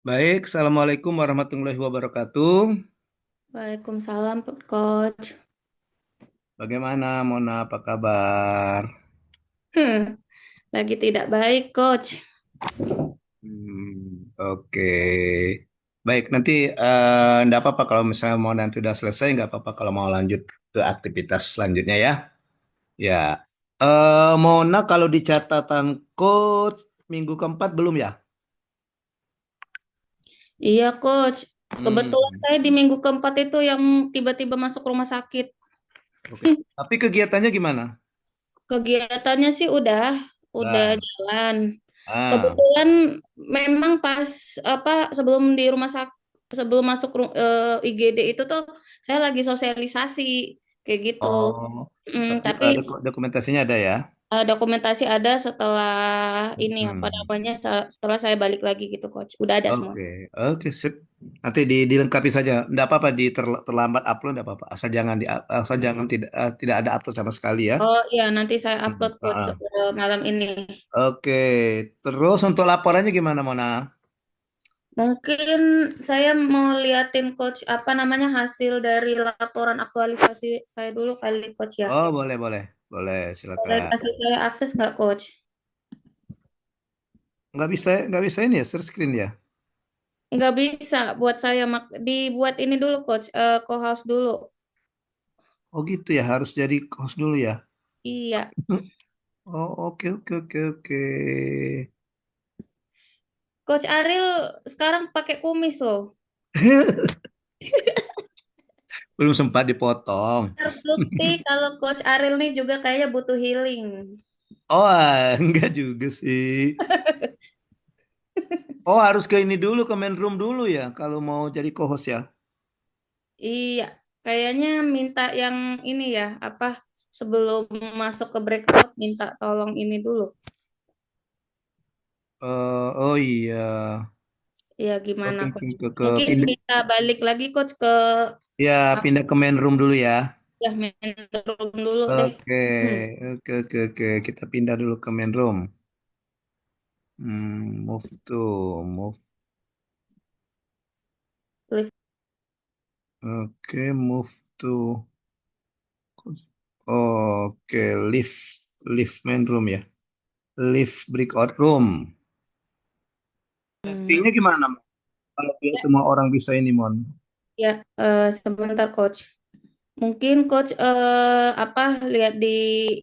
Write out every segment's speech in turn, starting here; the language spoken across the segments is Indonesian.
Baik, Assalamualaikum warahmatullahi wabarakatuh. Waalaikumsalam, Coach. Bagaimana, Mona? Apa kabar? Lagi tidak baik, Coach. Oke. Baik, nanti nggak apa-apa kalau misalnya mau nanti udah selesai, nggak apa-apa kalau mau lanjut ke aktivitas selanjutnya ya. Ya, Mona kalau di catatan coach minggu keempat belum ya? Iya, Coach. Kebetulan Hmm, saya di minggu keempat itu yang tiba-tiba masuk rumah sakit. oke. Tapi kegiatannya gimana? Kegiatannya sih udah Ah, jalan. ah. Kebetulan memang pas apa sebelum di rumah sakit sebelum masuk IGD itu tuh saya lagi sosialisasi kayak gitu. Oh, tapi Tapi dokumentasinya ada ya? dokumentasi ada setelah ini apa Hmm. namanya setelah saya balik lagi gitu, Coach. Udah ada semua. Oke, oke, sip. Nanti dilengkapi saja. Enggak apa-apa terlambat upload, enggak apa-apa. Asal jangan tidak ada upload sama sekali ya. Oh iya, nanti saya upload Hmm. coach Ah. malam ini. Oke, terus untuk laporannya gimana, Mona? Mungkin saya mau liatin coach apa namanya hasil dari laporan aktualisasi saya dulu kali coach ya. Oh, boleh, boleh, boleh, Boleh silakan. kasih saya akses nggak coach? Nggak bisa ini ya, share screen ya. Nggak bisa buat saya dibuat ini dulu coach, co-host dulu. Oh gitu ya, harus jadi host dulu ya. Iya, Oh, oke, oke, oke, oke. coach Ariel sekarang pakai kumis loh. Belum sempat dipotong. Terbukti kalau coach Ariel nih juga kayaknya butuh healing. Oh, enggak juga sih. Oh, harus ke ini dulu, ke main room dulu ya, kalau mau jadi co-host ya. Iya, kayaknya minta yang ini ya, apa sebelum masuk ke breakout minta tolong ini dulu. Oh iya. Ya gimana Oke, oke, coach? ke Mungkin pindah bisa balik lagi coach ke ya, apa pindah ke main room dulu ya. ya main room dulu deh. Oke, Hmm. oke, oke, oke. Kita pindah dulu ke main room. Move to move. Oke, move to. Oke, lift main room ya. Lift breakout room. Hmm. Settingnya gimana? Kalau biar Ya, semua orang bisa ini, Mon. ya, sebentar coach. Mungkin coach apa lihat di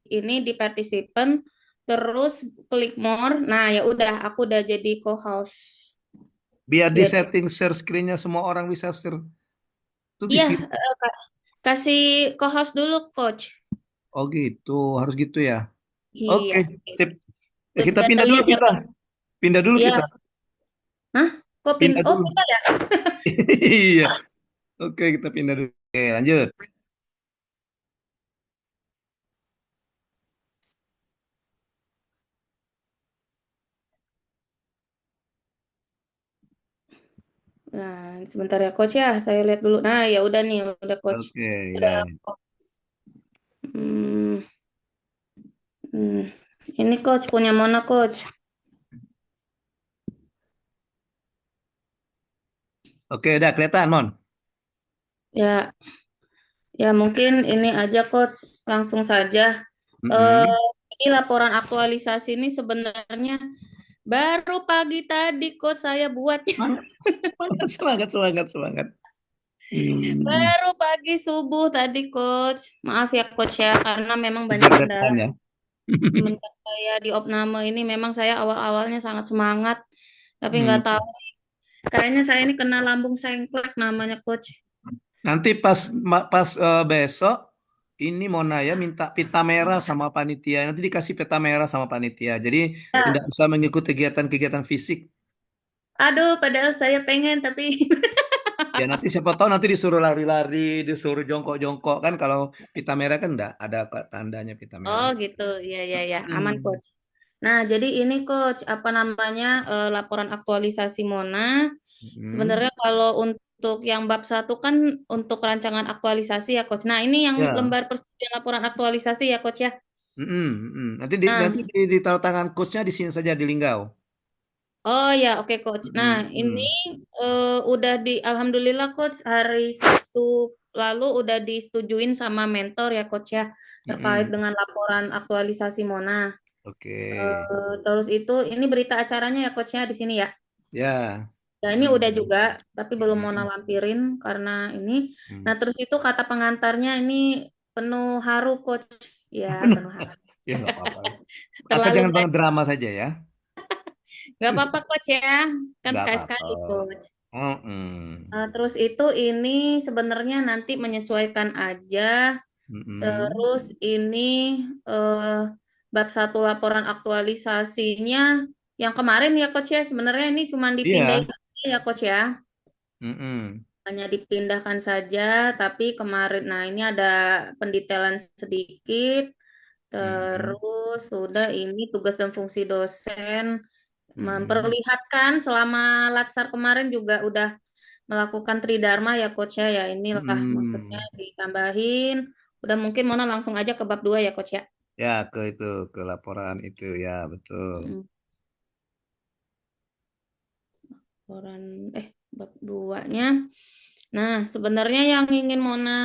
ini di participant terus klik more. Nah, ya udah aku udah jadi co-host. Biar di Lihat. setting share screen-nya semua orang bisa share. Itu di Iya, sini. kasih co-host dulu, Coach. Oh gitu, harus gitu ya. Oke, Iya. sip. Ya, kita Udah pindah dulu terlihat ya, kita. Coach? Pindah dulu kita. Iya. Hah? Kok Pindah Oh, dulu. pindah ya? Iya. Oke, kita pindah dulu. Oke, lanjut. Nah, sebentar ya, Coach ya. Saya lihat dulu. Nah, ya udah nih, udah Coach. Oke, Udah. ya. Hmm, hmm. Ini Coach punya Mona, Coach. Oke, udah kelihatan, Mon. Ya, ya mungkin ini aja, Coach. Langsung saja. Mm-mm. Ini laporan aktualisasi ini sebenarnya baru pagi tadi, Coach, saya buat. Semangat, semangat, semangat, semangat, semangat. Hmm, Baru pagi subuh tadi, Coach. Maaf ya, Coach ya, karena memang banyak kejar kendala. deadline ya. Semenjak saya di opname ini memang saya awal-awalnya sangat semangat, tapi nggak Hmm. tahu. Kayaknya saya ini kena lambung sengklek namanya, Coach. Nanti pas besok ini Mona ya minta pita merah sama panitia. Nanti dikasih pita merah sama panitia. Jadi tidak Ya. usah mengikuti kegiatan-kegiatan fisik. Aduh, padahal saya pengen, tapi Ya nanti siapa tahu nanti disuruh lari-lari, disuruh jongkok-jongkok kan kalau pita merah kan enggak ada tandanya pita merah. oh gitu, ya ya ya, aman, Hmm. Coach. Nah, jadi ini, Coach, apa namanya laporan aktualisasi Mona. Hmm. Sebenarnya kalau untuk yang bab satu kan untuk rancangan aktualisasi ya, Coach. Nah, ini yang Ya. lembar persetujuan laporan aktualisasi ya, Coach ya. Mm-mm, mm. Nah, Nanti ditaruh tangan coachnya di sini saja di Linggau. Oh ya, oke coach. Nah, Mm, ini mm, udah Alhamdulillah coach hari Sabtu lalu udah disetujuin sama mentor ya coach ya terkait mm. dengan laporan aktualisasi Mona. Oke. Terus itu ini berita acaranya ya coach ya di sini ya. Ya. Ya ini udah Mm, juga, tapi belum Mona mm, lampirin karena ini. mm. Nah terus itu kata pengantarnya ini penuh haru coach. Ya penuh haru. Ya nggak apa-apa. Asal Terlalu jangan banget banyak. drama saja ya. Nggak apa-apa coach ya. Kan Nggak apa-apa. sekali-sekali coach. Mm-mm. Terus itu ini sebenarnya nanti menyesuaikan aja. Mm-mm. Terus ini eh, bab satu laporan aktualisasinya yang kemarin ya coach ya. Sebenarnya ini cuma dipindahin Iya. aja ya coach ya. Mm-mm. Hanya dipindahkan saja, tapi kemarin, nah ini ada pendetailan sedikit. Mm-mm. Terus sudah ini tugas dan fungsi dosen Mm-mm. memperlihatkan selama latsar kemarin juga udah melakukan tridharma ya coach ya. Ya inilah maksudnya Mm. ditambahin. Udah mungkin Mona langsung aaja ke bab 2 ya coach ya. Ya, ke itu, ke laporan itu, ya betul. Mm, Laporan bab 2-nya. Nah, sebenarnya yang ingin Mona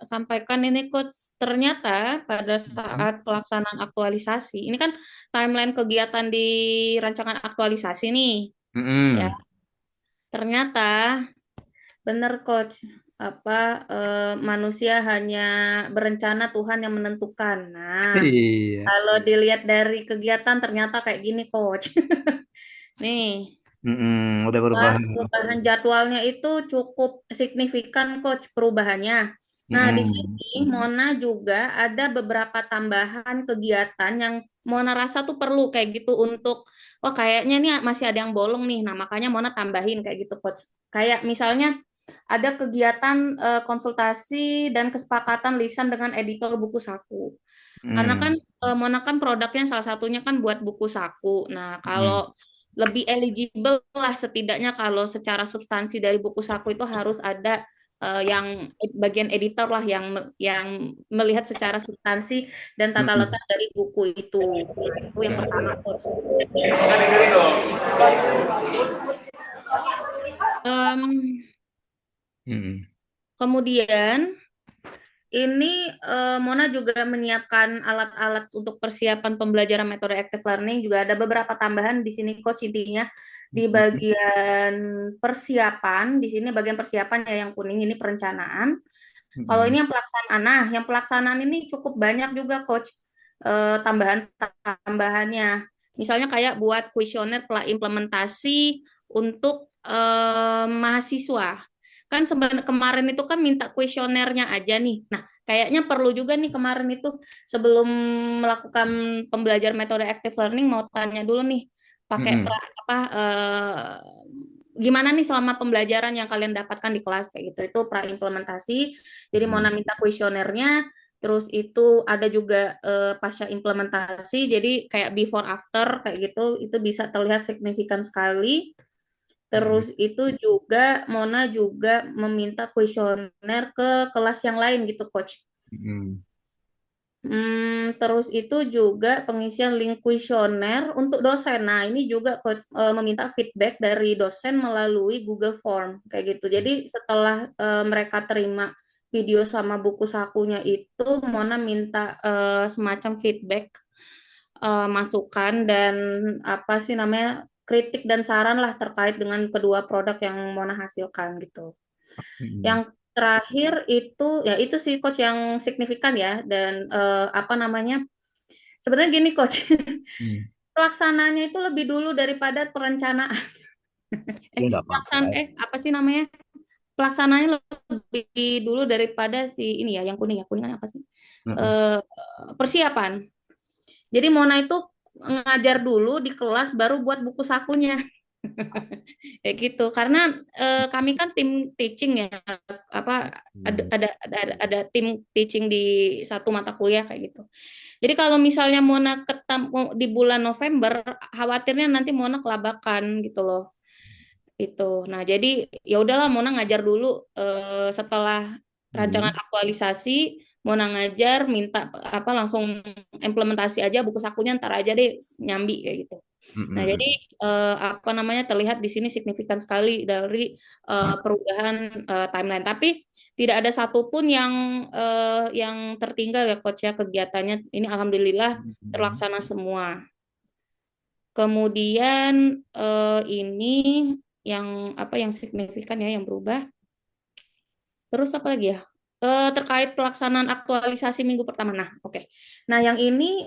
sampaikan ini coach, ternyata pada Mm. saat pelaksanaan aktualisasi, ini kan timeline kegiatan di rancangan aktualisasi nih, ya. Mm-mm. Ternyata benar coach, apa manusia hanya berencana Tuhan yang menentukan. Nah, Iya. kalau dilihat dari kegiatan ternyata kayak gini coach. Nih, Mm-mm. Udah Wah, berubah. perubahan jadwalnya itu cukup signifikan, Coach, perubahannya. Nah, di Mm-mm. sini Mona juga ada beberapa tambahan kegiatan yang Mona rasa tuh perlu kayak gitu untuk, oh kayaknya nih masih ada yang bolong nih. Nah, makanya Mona tambahin kayak gitu, Coach. Kayak misalnya ada kegiatan konsultasi dan kesepakatan lisan dengan editor buku saku. Karena kan Mm. Mona kan produknya salah satunya kan buat buku saku. Nah, Mm. kalau lebih eligible lah setidaknya kalau secara substansi dari buku saku itu harus ada yang bagian editor lah yang melihat secara substansi dan tata Mm-mm. letak dari buku itu. Nah, itu yang pertama, Coach. Em, Mm-mm. Kemudian ini Mona juga menyiapkan alat-alat untuk persiapan pembelajaran metode active learning. Juga ada beberapa tambahan di sini, Coach, intinya di Mm-mm. bagian persiapan. Di sini bagian persiapan ya yang kuning ini perencanaan. Kalau Mm-mm. ini yang pelaksanaan, nah yang pelaksanaan ini cukup banyak juga, Coach, tambahan-tambahannya. Misalnya kayak buat kuesioner implementasi untuk mahasiswa. Kan sebenarnya kemarin itu kan minta kuesionernya aja nih. Nah, kayaknya perlu juga nih kemarin itu sebelum melakukan pembelajaran metode active learning mau tanya dulu nih pakai Mm-mm. gimana nih selama pembelajaran yang kalian dapatkan di kelas kayak gitu. Itu pra implementasi. Jadi mau Mm-mm. minta kuesionernya, terus itu ada juga pasca implementasi. Jadi kayak before after kayak gitu itu bisa terlihat signifikan sekali. Mm-mm. Terus itu juga Mona juga meminta kuesioner ke kelas yang lain gitu, Coach. Mm-mm. Terus itu juga pengisian link kuesioner untuk dosen. Nah, ini juga Coach meminta feedback dari dosen melalui Google Form kayak gitu. Jadi setelah mereka terima video sama buku sakunya itu, Mona minta semacam feedback, masukan dan apa sih namanya kritik dan saran lah terkait dengan kedua produk yang Mona hasilkan gitu. Mm-mm. Yang terakhir itu ya itu sih coach yang signifikan ya dan apa namanya? Sebenarnya gini coach, Mm. pelaksananya itu lebih dulu daripada perencanaan. Ya nggak apa-apa. Apa sih namanya? Pelaksananya lebih dulu daripada si ini ya, yang kuning ya. Kuningan apa sih? Mm-mm. Eh, Persiapan. Jadi Mona itu ngajar dulu di kelas baru buat buku sakunya. Kayak gitu. Karena kami kan tim teaching ya, apa Mm. ada tim teaching di satu mata kuliah kayak gitu. Jadi kalau misalnya Mona ketemu di bulan November, khawatirnya nanti Mona kelabakan gitu loh. Itu. Nah, jadi ya udahlah Mona ngajar dulu setelah rancangan Hmm. aktualisasi, mau ngajar, minta apa langsung implementasi aja buku sakunya ntar aja deh nyambi kayak gitu. Hmm. Nah, Hmm. jadi apa namanya terlihat di sini signifikan sekali dari perubahan timeline. Tapi tidak ada satupun yang tertinggal ya coach ya kegiatannya. Ini alhamdulillah Hmm. terlaksana semua. Kemudian ini yang apa yang signifikan ya yang berubah. Terus apa lagi ya? Terkait pelaksanaan aktualisasi minggu pertama. Nah, oke. Nah, yang ini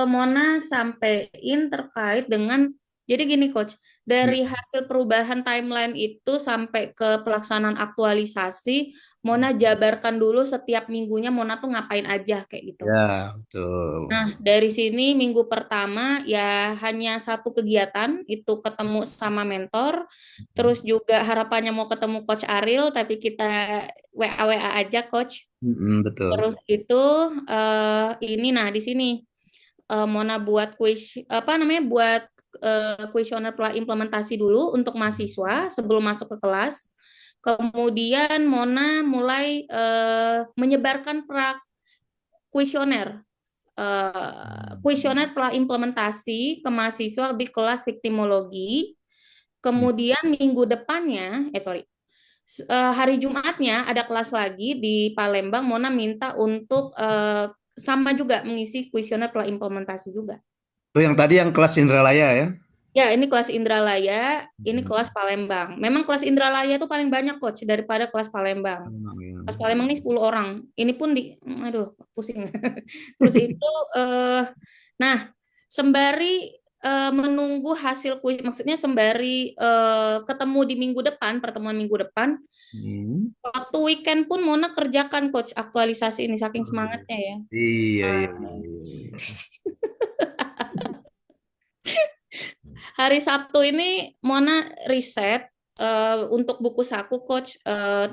Mona sampein terkait dengan jadi gini coach, dari hasil perubahan timeline itu sampai ke pelaksanaan aktualisasi, Mona jabarkan dulu setiap minggunya Mona tuh ngapain aja kayak gitu. Ya, betul. Nah, dari sini minggu pertama ya hanya satu kegiatan, itu ketemu sama mentor. Terus juga harapannya mau ketemu Coach Ariel, tapi kita WA-WA aja Coach. Hmm, betul. Terus itu ini nah di sini Mona buat kuis apa namanya buat kuesioner implementasi dulu untuk mahasiswa sebelum masuk ke kelas. Kemudian Mona mulai menyebarkan kuesioner kuesioner telah implementasi ke mahasiswa di kelas viktimologi. Hmm. Kemudian minggu depannya, hari Jumatnya ada kelas lagi di Palembang. Mona minta untuk sama juga mengisi kuesioner telah implementasi juga. Itu yang tadi yang kelas Indralaya ya? Ya, ini kelas Indralaya, ini Hmm. kelas Palembang. Memang kelas Indralaya itu paling banyak coach daripada kelas Palembang. Memang, ya. Kelas Palembang ini 10 orang. Ini pun aduh, pusing. Terus itu, nah, sembari menunggu hasil kuis, maksudnya sembari ketemu di minggu depan, pertemuan minggu depan, Hmm. waktu weekend pun Mona kerjakan coach aktualisasi ini saking Oh, iya. semangatnya ya. Iya, Nah, iya, iya, iya. hari Sabtu ini Mona riset untuk buku saku coach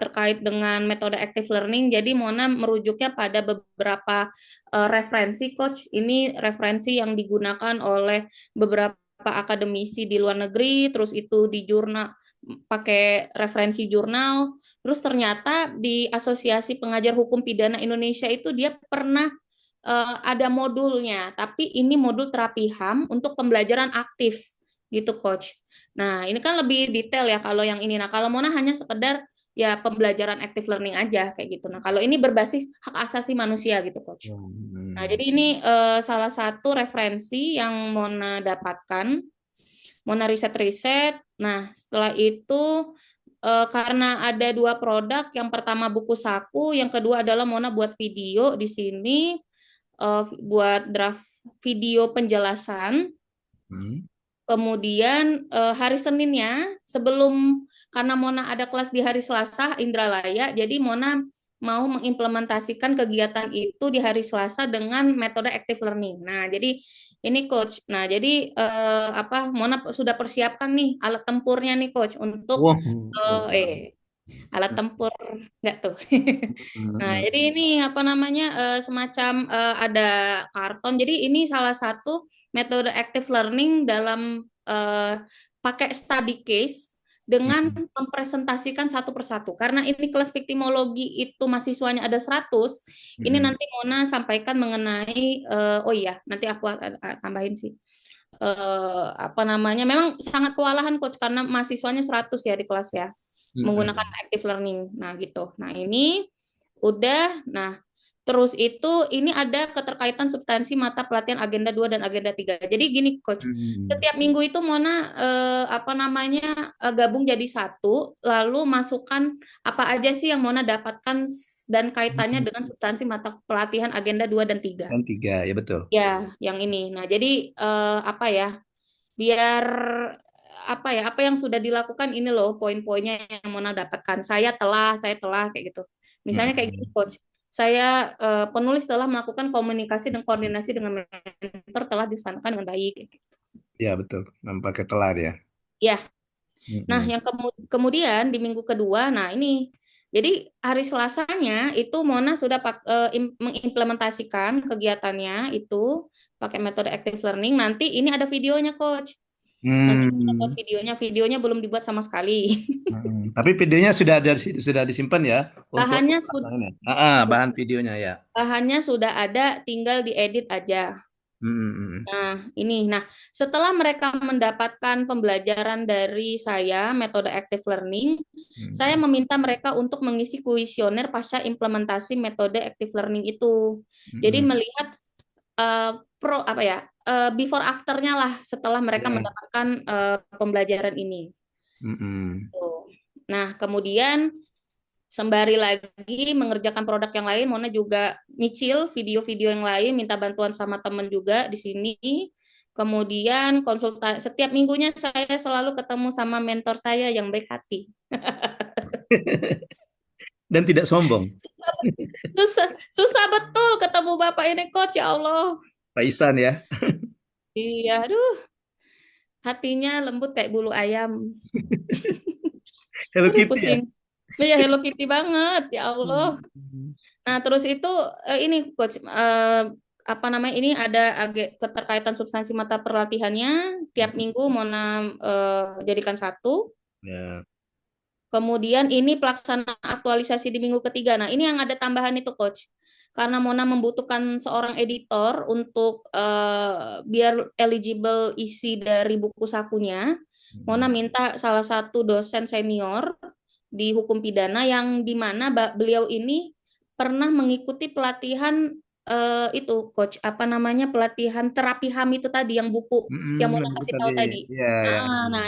terkait dengan metode active learning. Jadi Mona merujuknya pada beberapa referensi coach. Ini referensi yang digunakan oleh beberapa akademisi di luar negeri, terus itu di jurnal pakai referensi jurnal. Terus ternyata di Asosiasi Pengajar Hukum Pidana Indonesia itu dia pernah ada modulnya, tapi ini modul terapi HAM untuk pembelajaran aktif gitu coach. Nah, ini kan lebih detail ya kalau yang ini. Nah, kalau Mona hanya sekedar ya pembelajaran active learning aja kayak gitu. Nah, kalau ini berbasis hak asasi manusia gitu coach. Nah, Hmm. jadi ini salah satu referensi yang Mona dapatkan. Mona riset-riset. Nah, setelah itu karena ada dua produk, yang pertama buku saku, yang kedua adalah Mona buat video di sini, buat draft video penjelasan. Hmm. Kemudian hari Seninnya sebelum karena Mona ada kelas di hari Selasa Indralaya, jadi Mona mau mengimplementasikan kegiatan itu di hari Selasa dengan metode active learning. Nah, jadi ini coach. Nah, jadi apa Mona sudah persiapkan nih alat tempurnya nih coach untuk Wah. eh, eh alat tempur enggak tuh. Nah, Hmm. jadi ini apa namanya semacam ada karton. Jadi ini salah satu metode active learning dalam pakai study case dengan Hmm. mempresentasikan satu persatu. Karena ini kelas viktimologi itu mahasiswanya ada 100, ini Hmm. nanti Mona sampaikan mengenai oh iya, nanti aku akan tambahin sih. Apa namanya? Memang sangat kewalahan coach karena mahasiswanya 100 ya di kelas ya menggunakan Hmm. active learning. Nah, gitu. Nah, ini udah. Nah, terus itu ini ada keterkaitan substansi mata pelatihan agenda 2 dan agenda 3. Jadi gini, Coach. Hmm. Setiap minggu itu Mona apa namanya gabung jadi satu, lalu masukkan apa aja sih yang Mona dapatkan dan kaitannya Hmm. dengan substansi mata pelatihan agenda 2 dan 3. Dan tiga, ya betul. Ya, yang ini. Nah, jadi apa ya? Biar apa yang sudah dilakukan ini loh poin-poinnya yang Mona dapatkan. Saya telah kayak gitu. Misalnya kayak gini Hmm. coach. Saya penulis telah melakukan komunikasi dan koordinasi dengan mentor telah dilaksanakan dengan baik. Ya betul. Nampaknya telat ya. Ya, nah Hmm. yang kemudian di minggu kedua, nah ini jadi hari Selasanya itu Mona sudah mengimplementasikan kegiatannya itu pakai metode active learning. Nanti ini ada videonya coach. Nanti kita buat Hmm. videonya. Videonya belum dibuat sama sekali. Tapi videonya sudah ada sudah disimpan ya untuk Bahannya pasang sudah ini. Bahan videonya ya. bahannya sudah ada, tinggal diedit aja. Hmm. Nah, setelah mereka mendapatkan pembelajaran dari saya, metode active learning, saya Hmm. meminta mereka untuk mengisi kuesioner pasca implementasi metode active learning itu. Jadi Hmm. melihat eh, apa ya, before afternya lah setelah mereka Ya. mendapatkan pembelajaran ini. Hmm. Tuh. Nah, kemudian sembari lagi mengerjakan produk yang lain, Mona juga nyicil video-video yang lain, minta bantuan sama temen juga di sini. Kemudian konsultasi setiap minggunya saya selalu ketemu sama mentor saya yang baik hati. Dan tidak sombong. Susah, susah betul ketemu Bapak ini coach ya Allah. Pak Isan ya. Iya, aduh, hatinya lembut kayak bulu ayam. Hello Aduh, Kitty ya. pusing. Ya Hello Kitty banget, ya Allah. Hmm. Nah, terus itu ini coach apa namanya ini ada keterkaitan substansi mata pelatihannya tiap minggu Mona jadikan satu. Ya. Kemudian ini pelaksanaan aktualisasi di minggu ketiga. Nah, ini yang ada tambahan itu coach. Karena Mona membutuhkan seorang editor untuk biar eligible isi dari buku sakunya, Mona Hmm. minta salah satu dosen senior di hukum pidana yang di mana beliau ini pernah mengikuti pelatihan itu coach apa namanya pelatihan terapi HAM itu tadi yang buku yang Mona Yang buku kasih tadi. tahu tadi. Ya, ya. Nah,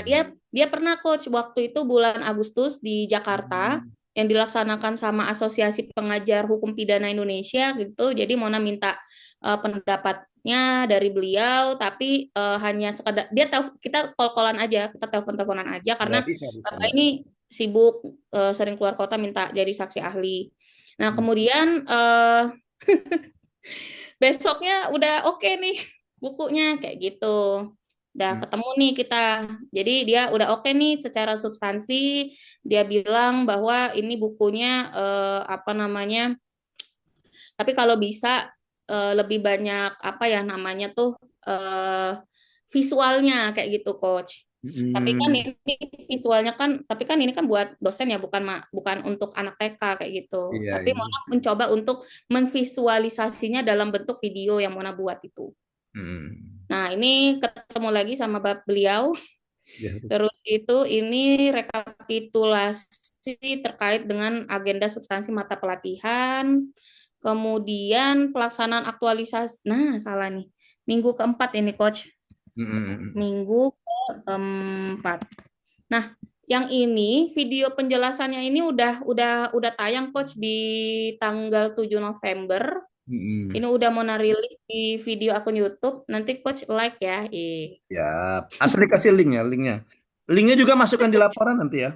dia pernah coach waktu itu bulan Agustus di Jakarta Hmm. yang dilaksanakan sama Asosiasi Pengajar Hukum Pidana Indonesia gitu. Jadi Mona minta pendapatnya dari beliau, tapi hanya sekadar kita call-callan aja, kita telepon-teleponan aja Ya, karena bisa, bisa, Bapak Mbak. ini sibuk sering keluar kota minta jadi saksi ahli. Nah, Hmm. kemudian besoknya udah oke nih bukunya kayak gitu. Udah Hmm. ketemu nih kita. Jadi dia udah oke nih secara substansi. Dia bilang bahwa ini bukunya apa namanya? Tapi kalau bisa lebih banyak apa ya namanya tuh eh, visualnya kayak gitu, coach. Tapi kan Hmm. ini visualnya kan, tapi kan ini kan buat dosen ya, bukan untuk anak TK kayak gitu. Iya, Tapi iya. Mona mencoba untuk memvisualisasinya dalam bentuk video yang Mona buat itu. Hmm. Nah, ini ketemu lagi sama beliau. Ya. Terus itu ini rekapitulasi terkait dengan agenda substansi mata pelatihan, kemudian pelaksanaan aktualisasi. Nah, salah nih. Minggu keempat ini, Coach. Hmm. Minggu keempat. Nah, yang ini video penjelasannya ini udah tayang, Coach, di tanggal 7 November. Hmm. Ini udah mau rilis di video akun YouTube. Nanti Coach like ya. Ya, asli kasih link ya, linknya. Linknya juga masukkan di laporan nanti ya.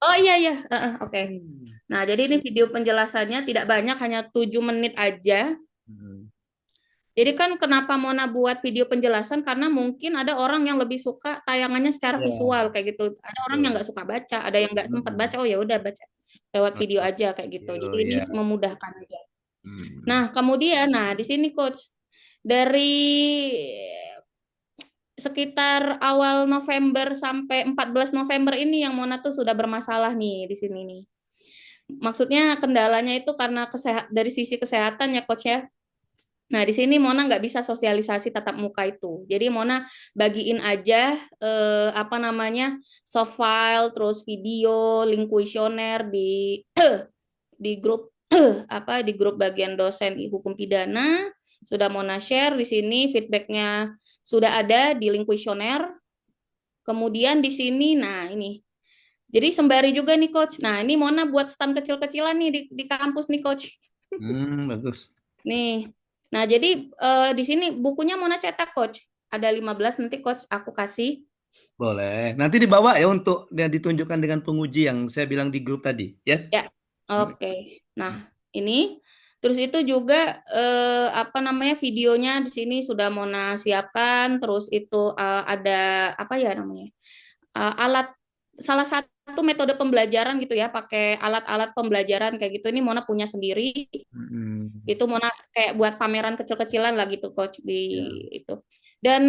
Oh iya iya, oke. Hmm. Nah, jadi ini video penjelasannya tidak banyak, hanya 7 menit aja. Hmm. Jadi kan kenapa Mona buat video penjelasan karena mungkin ada orang yang lebih suka tayangannya secara Ya, visual kayak gitu. Ada orang yang betul. nggak suka baca, ada yang nggak sempat baca. Hmm. Oh ya udah baca lewat video Hmm. aja kayak gitu. Jadi Yo, ini ya. memudahkan aja. Hmm. Nah, kemudian di sini coach dari sekitar awal November sampai 14 November ini yang Mona tuh sudah bermasalah nih di sini nih. Maksudnya kendalanya itu karena dari sisi kesehatan ya coach ya. Nah, di sini Mona nggak bisa sosialisasi tatap muka itu. Jadi Mona bagiin aja apa namanya soft file, terus video, link kuesioner di grup apa di grup bagian dosen hukum pidana. Sudah Mona share di sini feedbacknya sudah ada di link kuesioner. Kemudian di sini, nah ini. Jadi sembari juga nih coach. Nah ini Mona buat stand kecil-kecilan nih di kampus nih coach. Bagus. Nih. Nah, jadi di sini bukunya Mona cetak, Coach. Ada 15 nanti Coach aku kasih. Boleh. Nanti dibawa ya untuk yang ditunjukkan dengan penguji yang saya bilang di grup tadi, ya. Ya. Oke. Nah, ini terus itu juga apa namanya videonya di sini sudah Mona siapkan, terus itu ada apa ya namanya? Alat salah satu metode pembelajaran gitu ya, pakai alat-alat pembelajaran kayak gitu ini Mona punya sendiri. Hmm. Itu Mona kayak buat pameran kecil-kecilan lah gitu coach di Ya. itu. Dan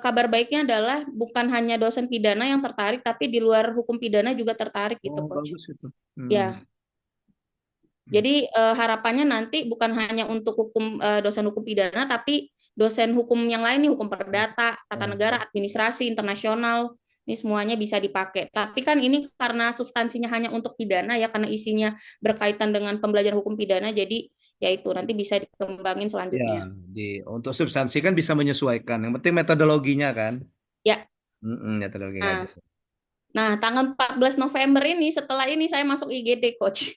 kabar baiknya adalah bukan hanya dosen pidana yang tertarik, tapi di luar hukum pidana juga tertarik gitu, Oh, Coach. bagus itu. Hmm. Ya, jadi harapannya nanti bukan hanya untuk dosen hukum pidana, tapi dosen hukum yang lain nih, hukum perdata, tata Ya, negara, administrasi, internasional, ini semuanya bisa dipakai. Tapi kan ini karena substansinya hanya untuk pidana ya, karena isinya berkaitan dengan pembelajaran hukum pidana, jadi ya itu nanti bisa dikembangin ya, selanjutnya. untuk substansi kan bisa menyesuaikan. Yang penting metodologinya kan. Ya, Metodologi nah, ngajar. nah tanggal 14 November ini, setelah ini saya masuk IGD, Coach.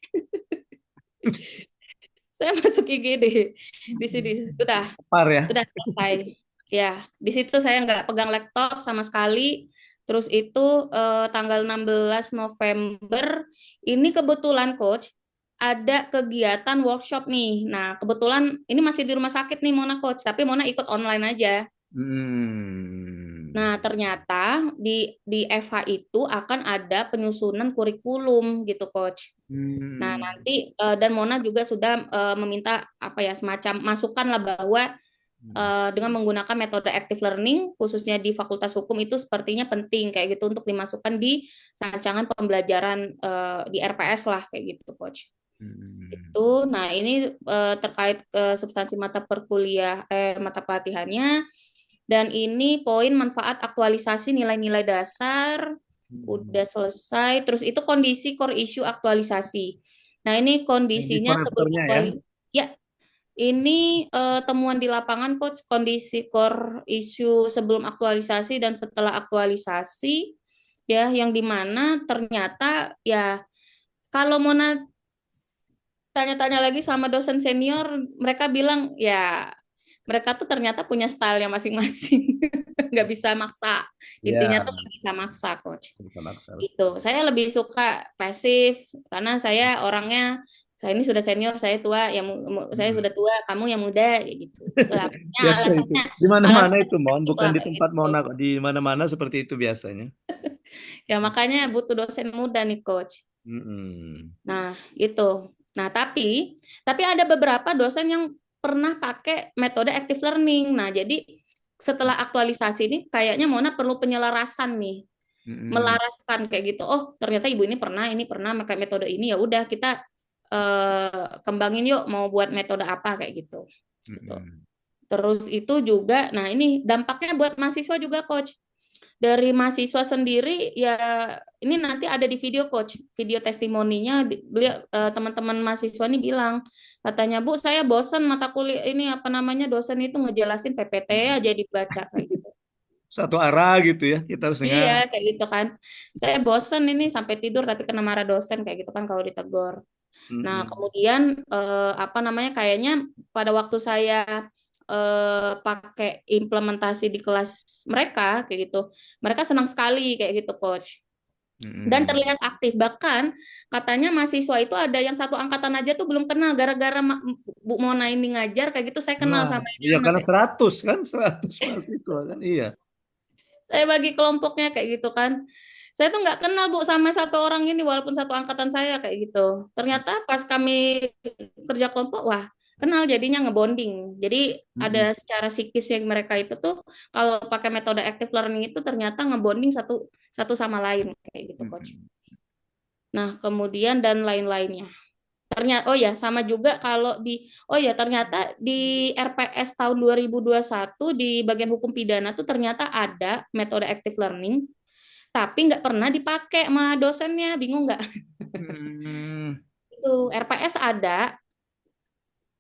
Saya masuk IGD di sini sudah. Par ya. Sudah selesai. Ya, di situ saya nggak pegang laptop sama sekali. Terus itu tanggal 16 November, ini kebetulan Coach, ada kegiatan workshop nih. Nah, kebetulan ini masih di rumah sakit nih Mona Coach, tapi Mona ikut online aja. Hmm. Nah, ternyata di FH itu akan ada penyusunan kurikulum gitu Coach. Nah, Hmm. nanti dan Mona juga sudah meminta apa ya semacam masukan lah bahwa dengan menggunakan metode active learning khususnya di Fakultas Hukum itu sepertinya penting kayak gitu untuk dimasukkan di rancangan pembelajaran di RPS lah kayak gitu coach. Hmm. Itu nah ini terkait substansi mata pelatihannya dan ini poin manfaat aktualisasi nilai-nilai dasar Hmm. udah selesai terus itu kondisi core issue aktualisasi. Nah, ini Yang di kondisinya sebelum konektornya ya. aktualisasi. Ya, ini temuan di lapangan coach kondisi core isu sebelum aktualisasi dan setelah aktualisasi ya yang dimana ternyata ya kalau mau tanya-tanya lagi sama dosen senior mereka bilang ya mereka tuh ternyata punya style yang masing-masing nggak bisa maksa intinya Ya, tuh nggak bisa maksa coach bisa maksa. itu saya lebih suka pasif karena saya orangnya saya ini sudah senior saya tua saya Hmm. sudah tua kamu yang muda kayak gitu lah pokoknya Biasa itu. alasannya Di mana-mana alasan itu, Mon. asik Bukan lah di kayak tempat gitu Mona kok. Di mana-mana seperti itu biasanya. ya makanya butuh dosen muda nih coach Mm-mm. nah itu nah tapi ada beberapa dosen yang pernah pakai metode active learning nah jadi setelah aktualisasi ini kayaknya Mona perlu penyelarasan nih Mm-mm. melaraskan kayak gitu. Oh, ternyata ibu ini pernah pakai metode ini ya udah kita kembangin yuk mau buat metode apa kayak gitu. Gitu. Mm-mm. Terus itu juga nah ini dampaknya buat mahasiswa juga coach. Dari mahasiswa sendiri ya ini nanti ada di video coach, video testimoninya beliau teman-teman mahasiswa ini bilang katanya Bu saya bosen mata kuliah ini apa namanya dosen itu ngejelasin PPT aja dibaca kayak gitu. Satu arah gitu ya. Kita harus dengar. Iya, kayak gitu kan. Saya bosen ini sampai tidur tapi kena marah dosen kayak gitu kan kalau ditegur. Nah, Mm-mm. kemudian apa namanya kayaknya pada waktu saya pakai implementasi di kelas mereka kayak gitu. Mereka senang sekali kayak gitu, coach. Dan Mm-mm. terlihat aktif. Bahkan katanya mahasiswa itu ada yang satu angkatan aja tuh belum kenal gara-gara Bu Mona ini ngajar kayak gitu saya kenal Nah, sama ini iya anak karena kayak 100 kan, 100 mahasiswa kan. Iya. saya bagi kelompoknya kayak gitu kan. Saya tuh nggak kenal Bu sama satu orang ini walaupun satu angkatan saya kayak gitu. Ternyata pas kami kerja kelompok, wah kenal jadinya ngebonding. Jadi Mm-mm. ada secara psikis yang mereka itu tuh kalau pakai metode active learning itu ternyata ngebonding satu satu sama lain kayak gitu coach. Mm-mm. Nah kemudian dan lain-lainnya. Ternyata oh ya sama juga kalau di oh ya ternyata di RPS tahun 2021 di bagian hukum pidana tuh ternyata ada metode active learning tapi nggak pernah dipakai sama dosennya, bingung nggak? Hmm, Itu RPS ada,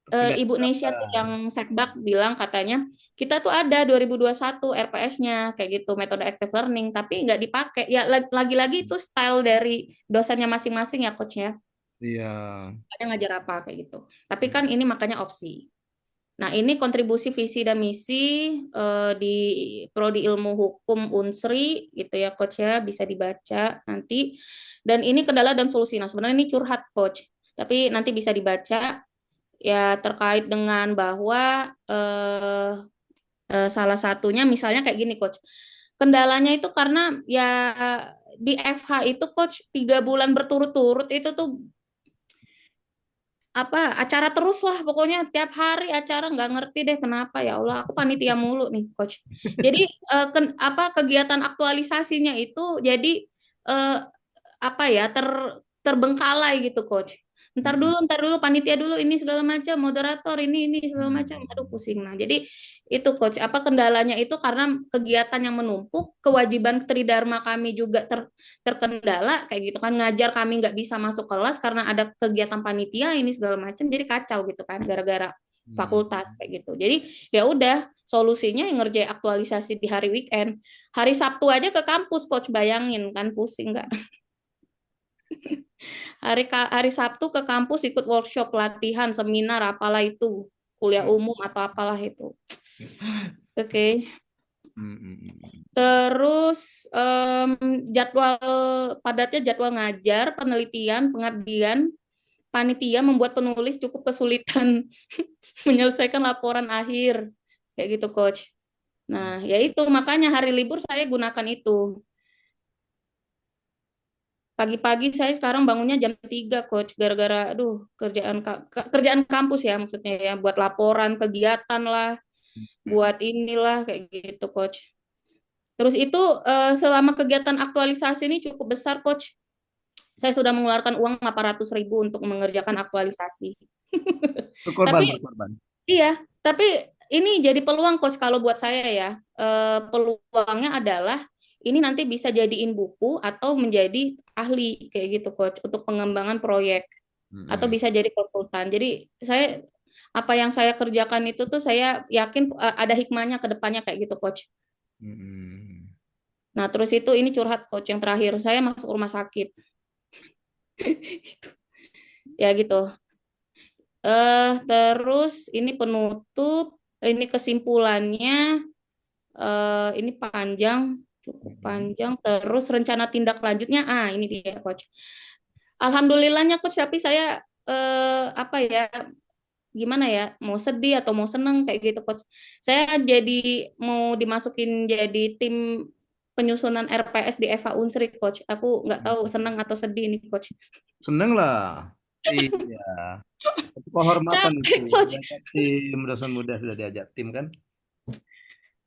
tapi nggak Ibu Nesya tuh diterapkan. yang Sekbak bilang katanya, kita tuh ada 2021 RPS-nya kayak gitu, metode active learning, tapi nggak dipakai. Ya lagi-lagi itu style dari dosennya masing-masing ya coach ya, Iya. ada ngajar apa kayak gitu. Tapi kan ini makanya opsi. Nah, ini kontribusi visi dan misi di Prodi Ilmu Hukum Unsri gitu ya coach ya, bisa dibaca nanti. Dan ini kendala dan solusi. Nah, sebenarnya ini curhat coach, tapi nanti bisa dibaca ya terkait dengan bahwa salah satunya misalnya kayak gini coach. Kendalanya itu karena ya di FH itu coach 3 bulan berturut-turut itu tuh apa acara terus lah pokoknya tiap hari acara nggak ngerti deh kenapa ya Allah aku panitia mulu nih coach jadi apa kegiatan aktualisasinya itu jadi eh, apa ya terbengkalai gitu coach Mm-mm. ntar dulu panitia dulu ini segala macam moderator ini segala macam aduh Mm-mm. pusing nah jadi itu coach apa kendalanya itu karena kegiatan yang menumpuk kewajiban tridharma kami juga terkendala kayak gitu kan ngajar kami nggak bisa masuk kelas karena ada kegiatan panitia ini segala macam jadi kacau gitu kan gara-gara fakultas Mm-mm. kayak gitu jadi ya udah solusinya yang ngerjain aktualisasi di hari weekend hari Sabtu aja ke kampus coach bayangin kan pusing nggak hari Sabtu ke kampus ikut workshop pelatihan seminar apalah itu kuliah umum atau apalah itu oke Mm-mm. terus jadwal padatnya jadwal ngajar penelitian pengabdian panitia membuat penulis cukup kesulitan menyelesaikan laporan akhir kayak gitu coach. Nah, ya itu makanya hari libur saya gunakan itu. Pagi-pagi saya sekarang bangunnya jam 3 coach gara-gara aduh kerjaan kampus ya maksudnya ya buat laporan kegiatan lah, buat inilah kayak gitu coach. Terus itu selama kegiatan aktualisasi ini cukup besar coach. Saya sudah mengeluarkan uang 800.000 untuk mengerjakan aktualisasi. Berkorban, Tapi berkorban. iya, tapi ini jadi peluang coach kalau buat saya ya. Peluangnya adalah ini nanti bisa jadiin buku atau menjadi ahli kayak gitu coach untuk pengembangan proyek atau Mm-mm. bisa jadi konsultan. Jadi saya apa yang saya kerjakan itu tuh saya yakin ada hikmahnya ke depannya kayak gitu coach. Mm-mm. Nah, terus itu ini curhat coach yang terakhir saya masuk rumah sakit. Ya gitu. Terus ini penutup, ini kesimpulannya ini panjang, cukup Mm-mm. panjang. Terus rencana tindak lanjutnya, ini dia coach. Alhamdulillahnya coach, tapi saya apa ya, gimana ya, mau sedih atau mau seneng kayak gitu coach. Saya jadi mau dimasukin jadi tim penyusunan RPS di Eva Unsri coach. Aku nggak tahu seneng atau sedih nih coach. Seneng lah. Iya. Itu kehormatan itu. Capek coach. Diajak tim, dosen muda sudah diajak tim kan?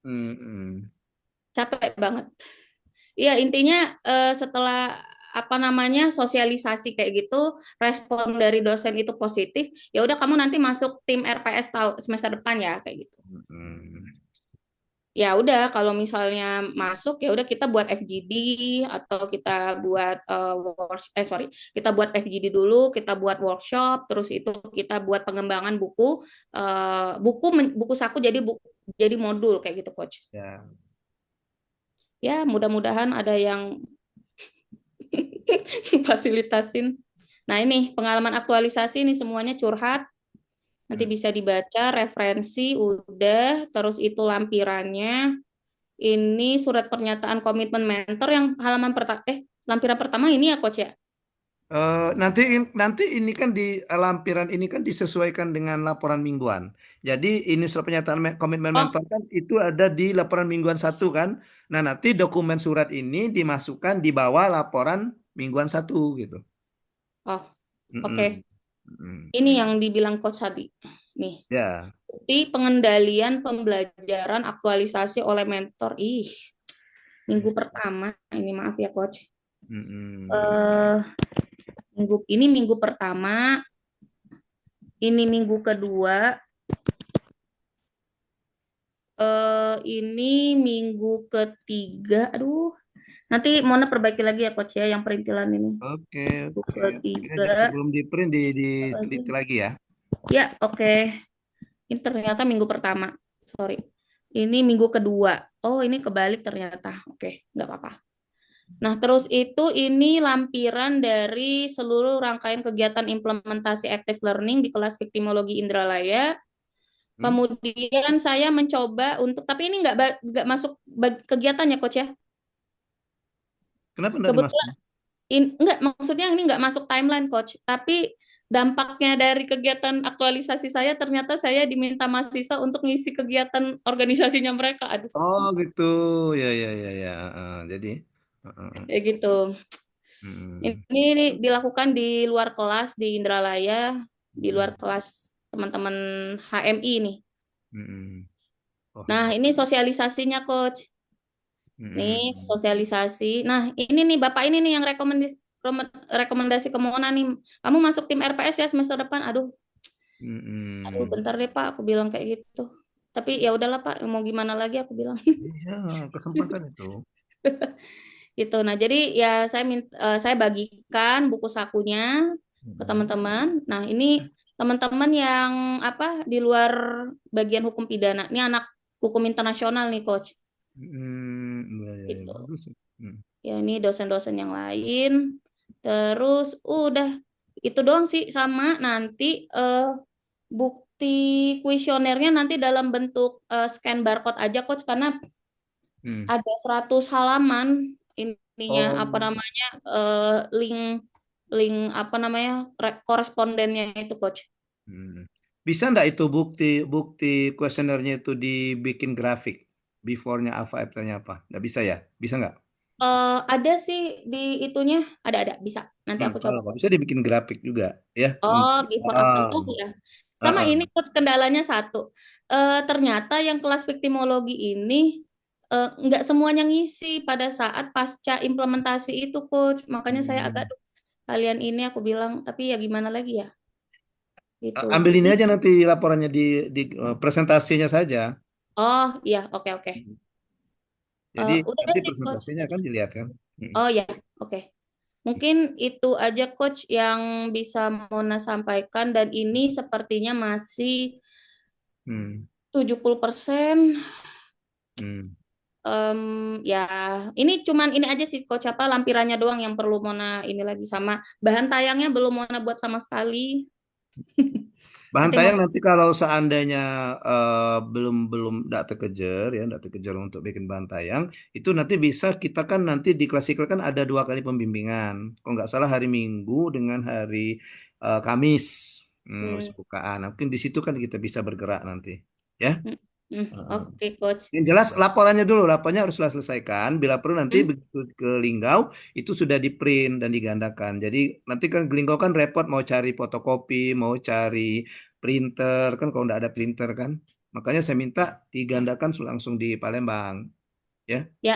Mm-mm. Capek banget. Ya, intinya setelah apa namanya sosialisasi kayak gitu, respon dari dosen itu positif, ya udah kamu nanti masuk tim RPS semester depan ya kayak gitu. Mm-mm. Ya udah kalau misalnya masuk ya udah kita buat FGD atau kita buat sorry, kita buat FGD dulu, kita buat workshop, terus itu kita buat pengembangan buku buku saku jadi jadi modul kayak gitu coach. Ya. Ya, mudah-mudahan ada yang fasilitasin. Nah, ini pengalaman aktualisasi ini semuanya curhat. Nanti Mm. bisa dibaca referensi udah, terus itu lampirannya. Ini surat pernyataan komitmen mentor yang halaman pertama lampiran pertama ini ya coach ya. Nanti ini kan di lampiran ini kan disesuaikan dengan laporan mingguan. Jadi ini surat pernyataan komitmen Oh, mentor kan itu ada di laporan mingguan satu kan. Nah nanti dokumen surat ini dimasukkan di bawah laporan mingguan satu gitu. oh, oke. Mm-mm. Mm-mm. Ini yang dibilang coach tadi. Nih, Ya. bukti pengendalian pembelajaran aktualisasi oleh mentor. Ih, minggu pertama ini maaf ya coach. Mm-mm. Eh, minggu pertama, ini minggu kedua, ini minggu ketiga. Aduh, nanti Mona perbaiki lagi ya coach ya yang perintilan ini. Oke, Minggu oke. ketiga Sebelum di print diteliti lagi. lagi ya. Ya, oke. Ini ternyata minggu pertama. Sorry. Ini minggu kedua. Oh, ini kebalik ternyata. Oke, nggak apa-apa. Nah, terus itu ini lampiran dari seluruh rangkaian kegiatan implementasi active learning di kelas Viktimologi Indralaya. Hmm? Kemudian saya mencoba untuk, tapi ini nggak masuk kegiatannya, Coach ya. Kenapa enggak Kebetulan, dimasukin? nggak, maksudnya ini nggak masuk timeline, Coach. Tapi dampaknya dari kegiatan aktualisasi saya, ternyata saya diminta mahasiswa untuk ngisi kegiatan organisasinya mereka. Aduh, Oh gitu, ya ya ya ya. Jadi, kayak gitu. mm, Ini dilakukan di luar kelas di Indralaya. di luar Mm-mm. kelas teman-teman HMI nih. Mm-mm. Oh, Nah, ini sosialisasinya, Coach. Nih, mm-mm. sosialisasi. Nah, ini nih Bapak ini nih yang rekomendasi ke Mona nih. Kamu masuk tim RPS ya semester depan. Aduh, Mm-mm. bentar deh Pak, aku bilang kayak gitu. Tapi ya udahlah Pak, mau gimana lagi aku bilang. Iya, kesempatan itu. Gitu. Nah, jadi ya saya bagikan buku sakunya ke Mm-mm. teman-teman. Nah, ini teman-teman yang apa di luar bagian hukum pidana. Ini anak hukum internasional nih, Coach. Iya, iya, iya, Gitu. bagus. Mm. Ya, ini dosen-dosen yang lain. Terus udah itu doang sih sama nanti bukti kuesionernya nanti dalam bentuk scan barcode aja, Coach, karena Mm. ada 100 halaman ininya apa Oh, namanya link link apa namanya korespondennya itu coach. mm. Bisa nggak itu bukti bukti kuesionernya itu dibikin grafik, before-nya apa, after-nya apa? Nggak bisa ya? Bisa nggak? Ada sih di itunya ada bisa nanti aku Kalau coba nggak coach. bisa dibikin grafik juga, ya. Oh before after Ah, oh ya ah, sama ah. ini coach kendalanya satu. Ternyata yang kelas viktimologi ini nggak semuanya ngisi pada saat pasca implementasi itu coach makanya saya agak Hmm. "Duh, kalian ini aku bilang tapi ya gimana lagi ya gitu Ambil ini jadi aja nanti laporannya di presentasinya saja. oh iya oke oke. Jadi Udah deh nanti sih coach. presentasinya kan dilihat kan. Hmm. Oh ya, oke. Mungkin itu aja coach yang bisa Mona sampaikan dan ini sepertinya masih Hmm. 70%. Hmm. Ya, ini cuman ini aja sih coach apa lampirannya doang yang perlu Mona ini lagi sama bahan tayangnya belum Mona buat sama sekali. Bahan Nanti tayang Mona. nanti kalau seandainya belum belum tidak terkejar ya, tidak terkejar untuk bikin bahan tayang, itu nanti bisa kita kan nanti di klasikal kan ada 2 kali pembimbingan. Kalau nggak salah hari Minggu dengan hari Kamis, Hmm, pembukaan. Nah, mungkin di situ kan kita bisa bergerak nanti, ya. oke coach. Yang jelas laporannya dulu, laporannya harus selesaikan. Bila perlu nanti Hmm, begitu ke Linggau itu sudah di print dan digandakan. Jadi nanti kan ke Linggau kan repot mau cari fotokopi, mau cari printer kan kalau nggak ada printer kan. Makanya saya minta digandakan langsung di Palembang, ya. ya,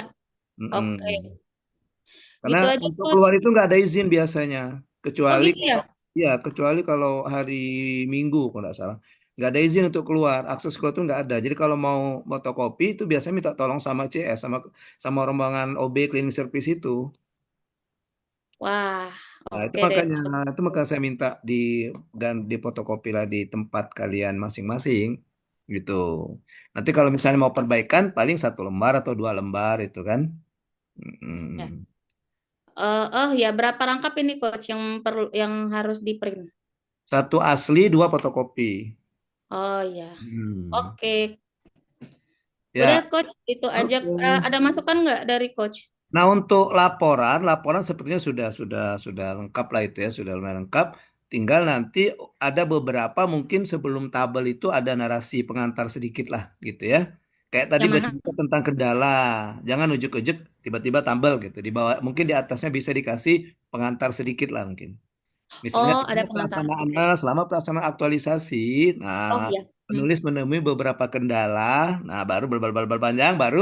oke. Mm-mm. Karena Gitu aja untuk coach. keluar itu nggak ada izin biasanya, Oh kecuali gitu ya. ya kecuali kalau hari Minggu kalau nggak salah, nggak ada izin untuk keluar, akses keluar itu nggak ada. Jadi kalau mau fotokopi itu biasanya minta tolong sama CS, sama rombongan OB cleaning service itu. Wah, Nah oke deh. itu makanya saya minta di fotokopi lah di tempat kalian masing-masing gitu. Nanti kalau misalnya mau perbaikan paling 1 lembar atau 2 lembar itu kan. Ya. Mm. Oh ya, berapa rangkap ini coach yang perlu yang harus di print? Satu asli, 2 fotokopi. Oh ya, Hmm. oke. Udah Ya, coach, itu aja. oke. Ada masukan nggak dari coach? Nah, untuk laporan sepertinya sudah lengkap lah itu ya, sudah lumayan lengkap. Tinggal nanti ada beberapa mungkin sebelum tabel itu ada narasi pengantar sedikit lah gitu ya. Kayak tadi Yang mana? bercerita tentang kendala, jangan ujuk-ujuk tiba-tiba tabel gitu. Di bawah mungkin di atasnya bisa dikasih pengantar sedikit lah mungkin. Misalnya Oh, ada pengantar. Oke. selama pelaksanaan aktualisasi, Oh nah ya. Hmm. penulis menemui beberapa kendala, nah baru berpanjang, baru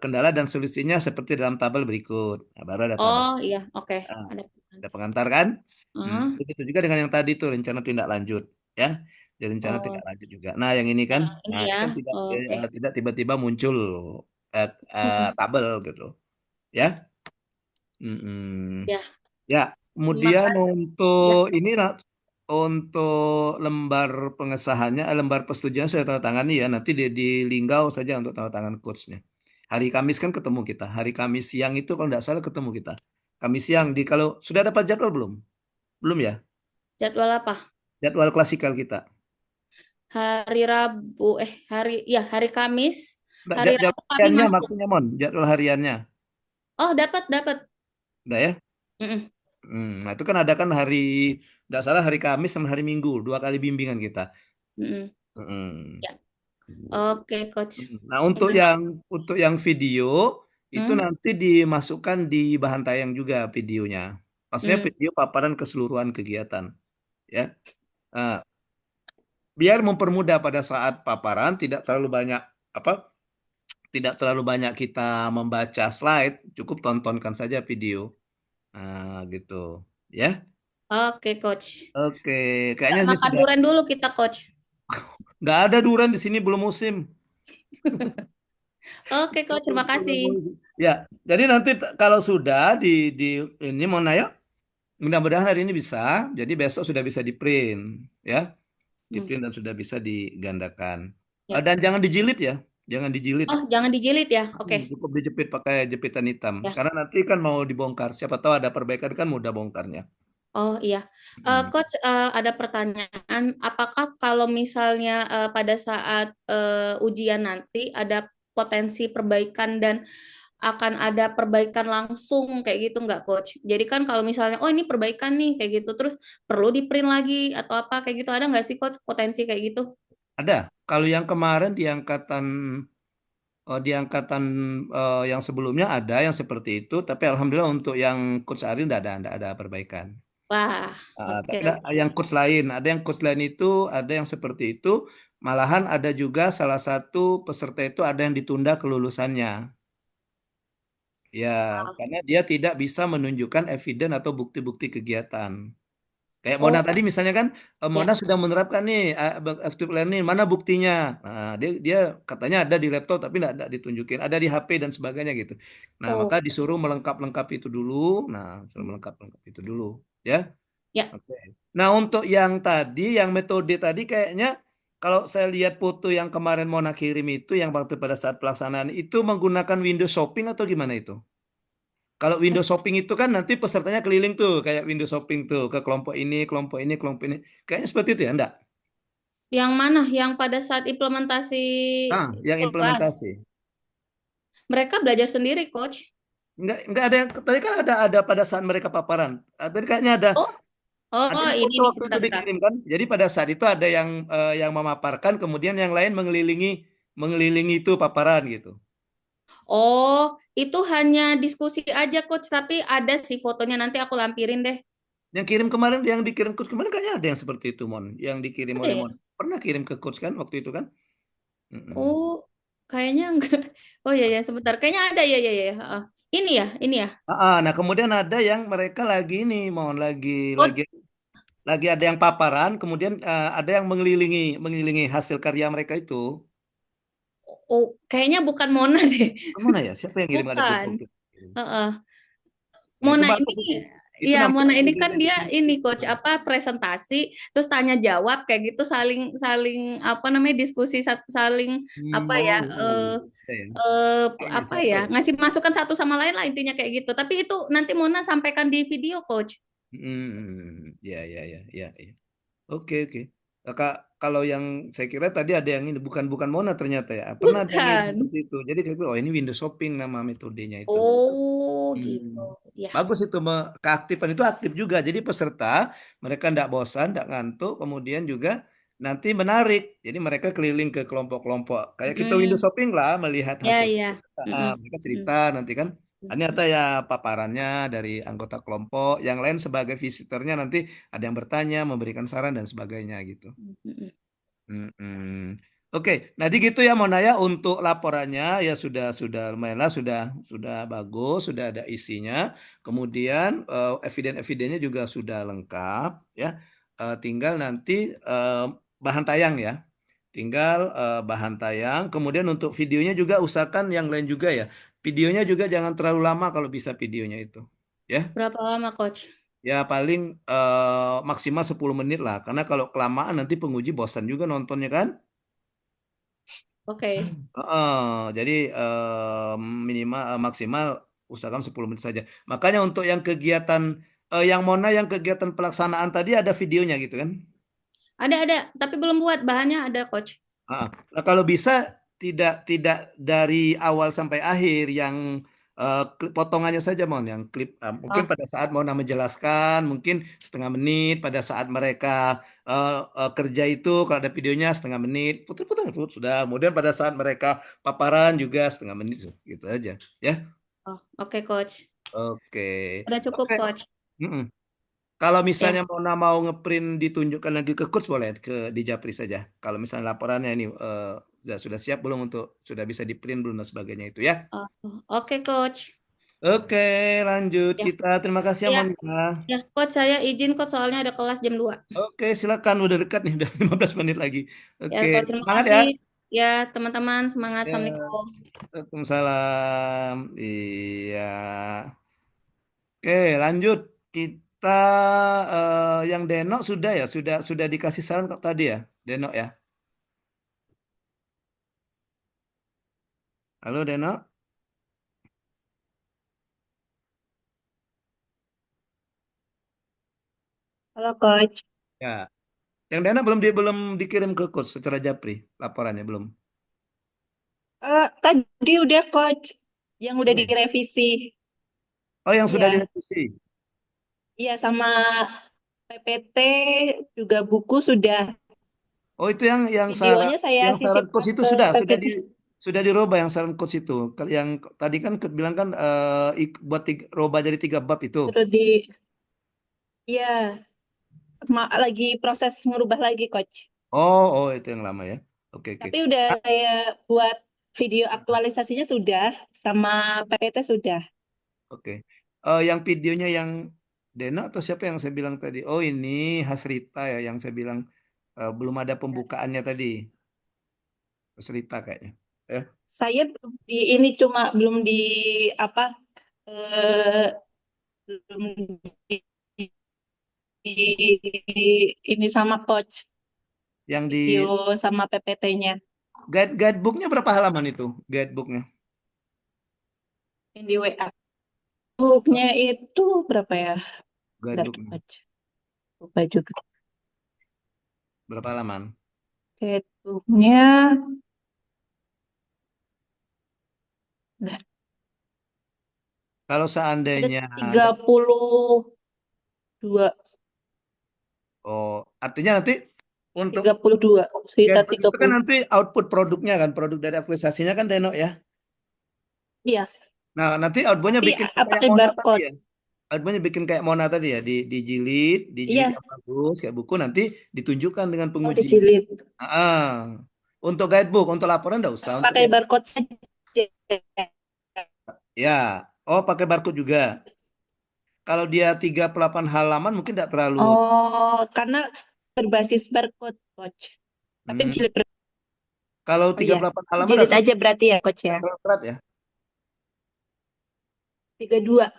kendala dan solusinya seperti dalam tabel berikut. Nah, baru ada tabel. Oh iya, oke. Nah, Ada ada pengantar. pengantar kan? Hmm. Begitu juga dengan yang tadi tuh rencana tindak lanjut, ya. Jadi rencana tindak Oh, lanjut juga. Nah, yang ini kan, ini nah ini ya. kan tidak Oke. tidak tiba-tiba muncul Hmm. tabel gitu, ya. Mm-mm. Ya, Ya, terima kemudian kasih. Ya, untuk inilah untuk lembar pengesahannya, lembar persetujuan sudah tanda tangan ya. Nanti di Linggau saja untuk tanda tangan coachnya. Hari Kamis kan ketemu kita. Hari Kamis siang itu kalau tidak salah ketemu kita. Kamis siang di kalau sudah dapat jadwal belum? Belum ya? jadwal apa? Jadwal klasikal kita. Hari Rabu, hari Kamis. Nggak, Hari jadwal Rabu kami hariannya masuk. maksudnya Mon, jadwal hariannya. Oh, dapat, dapat. Udah ya? Mm-mm. Nah itu kan ada kan hari, tidak salah hari Kamis sama hari Minggu, 2 kali bimbingan kita. Mm-mm. Mm. Ya. Oke, coach. Nah, Udah. untuk yang video itu Hmm. nanti dimasukkan di bahan tayang juga videonya. Maksudnya Hmm. video paparan keseluruhan kegiatan, ya. Nah, biar mempermudah pada saat paparan tidak terlalu banyak apa tidak terlalu banyak kita membaca slide, cukup tontonkan saja video. Nah, gitu. Ya. Oke, Coach. Oke, Nggak kayaknya ini makan sudah durian dulu kita, Coach. nggak ada durian di sini belum musim. Oke, Coach. Terima kasih. Ya, jadi nanti kalau sudah di ini mau nanya, mudah-mudahan hari ini bisa, jadi besok sudah bisa di print, ya, di Hmm, print dan sudah bisa digandakan. ya. Dan jangan dijilid ya, jangan dijilid. Oh, jangan dijilid ya. Oke. Cukup dijepit pakai jepitan hitam, Ya. karena nanti kan mau dibongkar. Siapa tahu ada perbaikan kan mudah bongkarnya. Oh iya, Hmm. Coach, ada pertanyaan. Apakah kalau misalnya pada saat ujian nanti ada potensi perbaikan dan akan ada perbaikan langsung kayak gitu nggak, Coach? Jadi kan kalau misalnya, oh ini perbaikan nih kayak gitu, terus perlu di print lagi atau apa kayak gitu, ada nggak sih, Coach, potensi kayak gitu? Ada. Kalau yang kemarin di angkatan yang sebelumnya ada yang seperti itu, tapi alhamdulillah untuk yang coach Arin tidak ada perbaikan. Wah, Tapi oke. ada yang coach lain, itu, ada yang seperti itu. Malahan ada juga salah satu peserta itu ada yang ditunda kelulusannya. Ya, karena dia tidak bisa menunjukkan eviden atau bukti-bukti kegiatan. Kayak Mona Oh tadi misalnya kan, Mona ya. sudah menerapkan nih active learning, mana buktinya? Nah, dia katanya ada di laptop tapi tidak ditunjukin, ada di HP dan sebagainya gitu. Nah, maka Oh disuruh melengkap-lengkap itu dulu. Nah, suruh melengkap-lengkap itu dulu, ya. ya. Oke. Nah, untuk yang tadi, yang metode tadi kayaknya kalau saya lihat foto yang kemarin Mona kirim itu, yang waktu pada saat pelaksanaan itu menggunakan window shopping atau gimana itu? Kalau Eh, window shopping itu kan nanti pesertanya keliling tuh, kayak window shopping tuh, ke kelompok ini, kelompok ini, kelompok ini. Kayaknya seperti itu ya, enggak? yang mana? Yang pada saat implementasi Yang kelas. implementasi. Mereka belajar sendiri, Coach. Enggak ada yang, tadi kan ada pada saat mereka paparan. Tadi kayaknya ada, Oh, ada oh yang ini foto nih waktu itu sebentar. dikirim kan. Jadi pada saat itu ada yang memaparkan, kemudian yang lain mengelilingi itu paparan gitu. Oh, itu hanya diskusi aja, Coach. Tapi ada sih fotonya. Nanti aku lampirin deh. Yang kirim kemarin, yang dikirim coach kemarin kayaknya ada yang seperti itu, Mon. Yang dikirim Ada oleh ya? Mon. Pernah kirim ke coach kan waktu itu kan? Mm-mm. Oh, kayaknya enggak. Oh ya ya, sebentar. Kayaknya ada ya ya ya. Heeh. Ini ya, ini ya. Nah kemudian ada yang mereka lagi ini, Mon, Oh, lagi ada yang paparan, kemudian ada yang mengelilingi hasil karya mereka itu. oh, kayaknya bukan Mona deh. Kemana ya? Siapa yang kirim ada foto Bukan. waktu itu? Heeh. Nah itu Mona ini, bagus itu. Itu ya nanti Mona ini kan videonya dia ini ditunjukin. coach apa presentasi, terus tanya jawab kayak gitu, saling saling apa namanya diskusi satu saling apa ya Ada ya. Kayaknya apa siapa ya ya? ngasih masukan satu sama lain lah intinya kayak gitu. Tapi itu nanti Mona sampaikan di video coach. Ya, ya, ya, ya, ya. Oke, oke. Kak, kalau yang saya kira tadi ada yang ini bukan bukan Mona ternyata ya. Pernah ada yang ngirim Bukan. seperti itu. Jadi saya pikir, oh ini window shopping nama metodenya itu. Oh gitu. Hmm. Ya. Bagus itu keaktifan itu aktif juga. Jadi peserta mereka tidak bosan, tidak ngantuk, kemudian juga nanti menarik. Jadi mereka keliling ke kelompok-kelompok. Kayak kita window Hmm, shopping lah melihat ya hasil. ya. Mm-mm. Mereka Mm. cerita nanti kan. Ini ada ya paparannya dari anggota kelompok. Yang lain sebagai visitornya nanti ada yang bertanya, memberikan saran dan sebagainya gitu. Mm-mm. Mm-mm. Oke, nanti gitu ya Mona ya untuk laporannya ya sudah lumayan lah sudah bagus, sudah ada isinya. Kemudian eviden-evidennya juga sudah lengkap ya. Tinggal nanti bahan tayang ya. Tinggal bahan tayang. Kemudian untuk videonya juga usahakan yang lain juga ya. Videonya juga jangan terlalu lama kalau bisa videonya itu. Ya. Berapa lama coach? Ya paling maksimal 10 menit lah. Karena kalau kelamaan nanti penguji bosan juga nontonnya kan. Oke. Heeh, jadi minimal maksimal usahakan 10 menit saja. Makanya untuk yang kegiatan yang Mona yang kegiatan pelaksanaan tadi ada videonya gitu kan. Ada, tapi belum buat bahannya ada coach. Nah, kalau bisa tidak tidak dari awal sampai akhir yang potongannya saja Mon yang klip mungkin Oh, pada saat Mona menjelaskan mungkin setengah menit pada saat mereka kerja itu kalau ada videonya setengah menit putar-putar sudah kemudian pada saat mereka paparan juga setengah menit gitu aja ya oh, oke coach. oke Udah cukup oke. coach. Mm-mm. Kalau misalnya Ya, mau ngeprint ditunjukkan lagi ke coach boleh ke di Japri saja. Kalau misalnya laporannya ini sudah siap belum untuk sudah bisa di print belum dan sebagainya itu ya. oh, oke coach. Oke, lanjut Ya, kita. Terima kasih ya ya, Monica. ya coach saya izin coach soalnya ada kelas jam 2. Oke, silakan udah dekat nih, udah 15 menit lagi. Ya Oke, coach terima semangat ya. kasih. Ya teman-teman semangat. Ya, Assalamualaikum. Waalaikumsalam. Iya. Oke, lanjut. Kita yang Denok sudah ya, sudah dikasih saran kok tadi ya, Denok ya. Halo Denok. Halo Coach. Ya. Yang Denok belum dikirim ke coach secara Japri, laporannya belum. Tadi udah Coach, yang udah Oke. direvisi. Oh, yang sudah Iya, direvisi. iya sama PPT juga buku sudah. Oh, itu yang saran Videonya saya yang saran coach sisipkan itu ke PPT. sudah dirubah yang saran coach itu. Yang tadi kan bilang kan buat robah jadi 3 bab itu. Terus iya, lagi proses merubah lagi Coach. Oh, itu yang lama ya. Oke, oke. Tapi udah Ah, saya buat video aktualisasinya sudah, sama PPT sudah. oke. Yang videonya yang Dena atau siapa yang saya bilang tadi? Oh, ini Hasrita ya yang saya bilang belum ada pembukaannya tadi. Hasrita kayaknya. Ya. Saya belum di ini cuma belum di apa eh, belum ini sama Coach Yang di video sama PPT-nya. guidebooknya berapa halaman itu? Guidebooknya. Yang di WA. Booknya itu berapa ya? Bentar, Guidebooknya Coach. Lupa juga. berapa halaman? Booknya Kalau ada seandainya tiga puluh dua oh, artinya nanti untuk 32 sekitar guidebook tiga itu kan puluh nanti output produknya kan, produk dari aktualisasinya kan Deno ya. Iya, Nah, nanti outputnya tapi bikin kayak pakai Mona tadi barcode. ya. Outputnya bikin kayak Mona tadi ya, dijilid Iya, yang bagus kayak buku nanti ditunjukkan dengan oh penguji. dijilid. Ah, untuk guidebook, untuk laporan enggak usah. Untuk Pakai barcode saja. ya, oh pakai barcode juga. Kalau dia 38 halaman mungkin tidak terlalu. Oh, karena berbasis barcode, Coach. Tapi Hmm, jilid, kalau oh iya, 38 halaman jilid rasanya aja berarti ya, Coach ya. nggak terlalu berat ya. 32.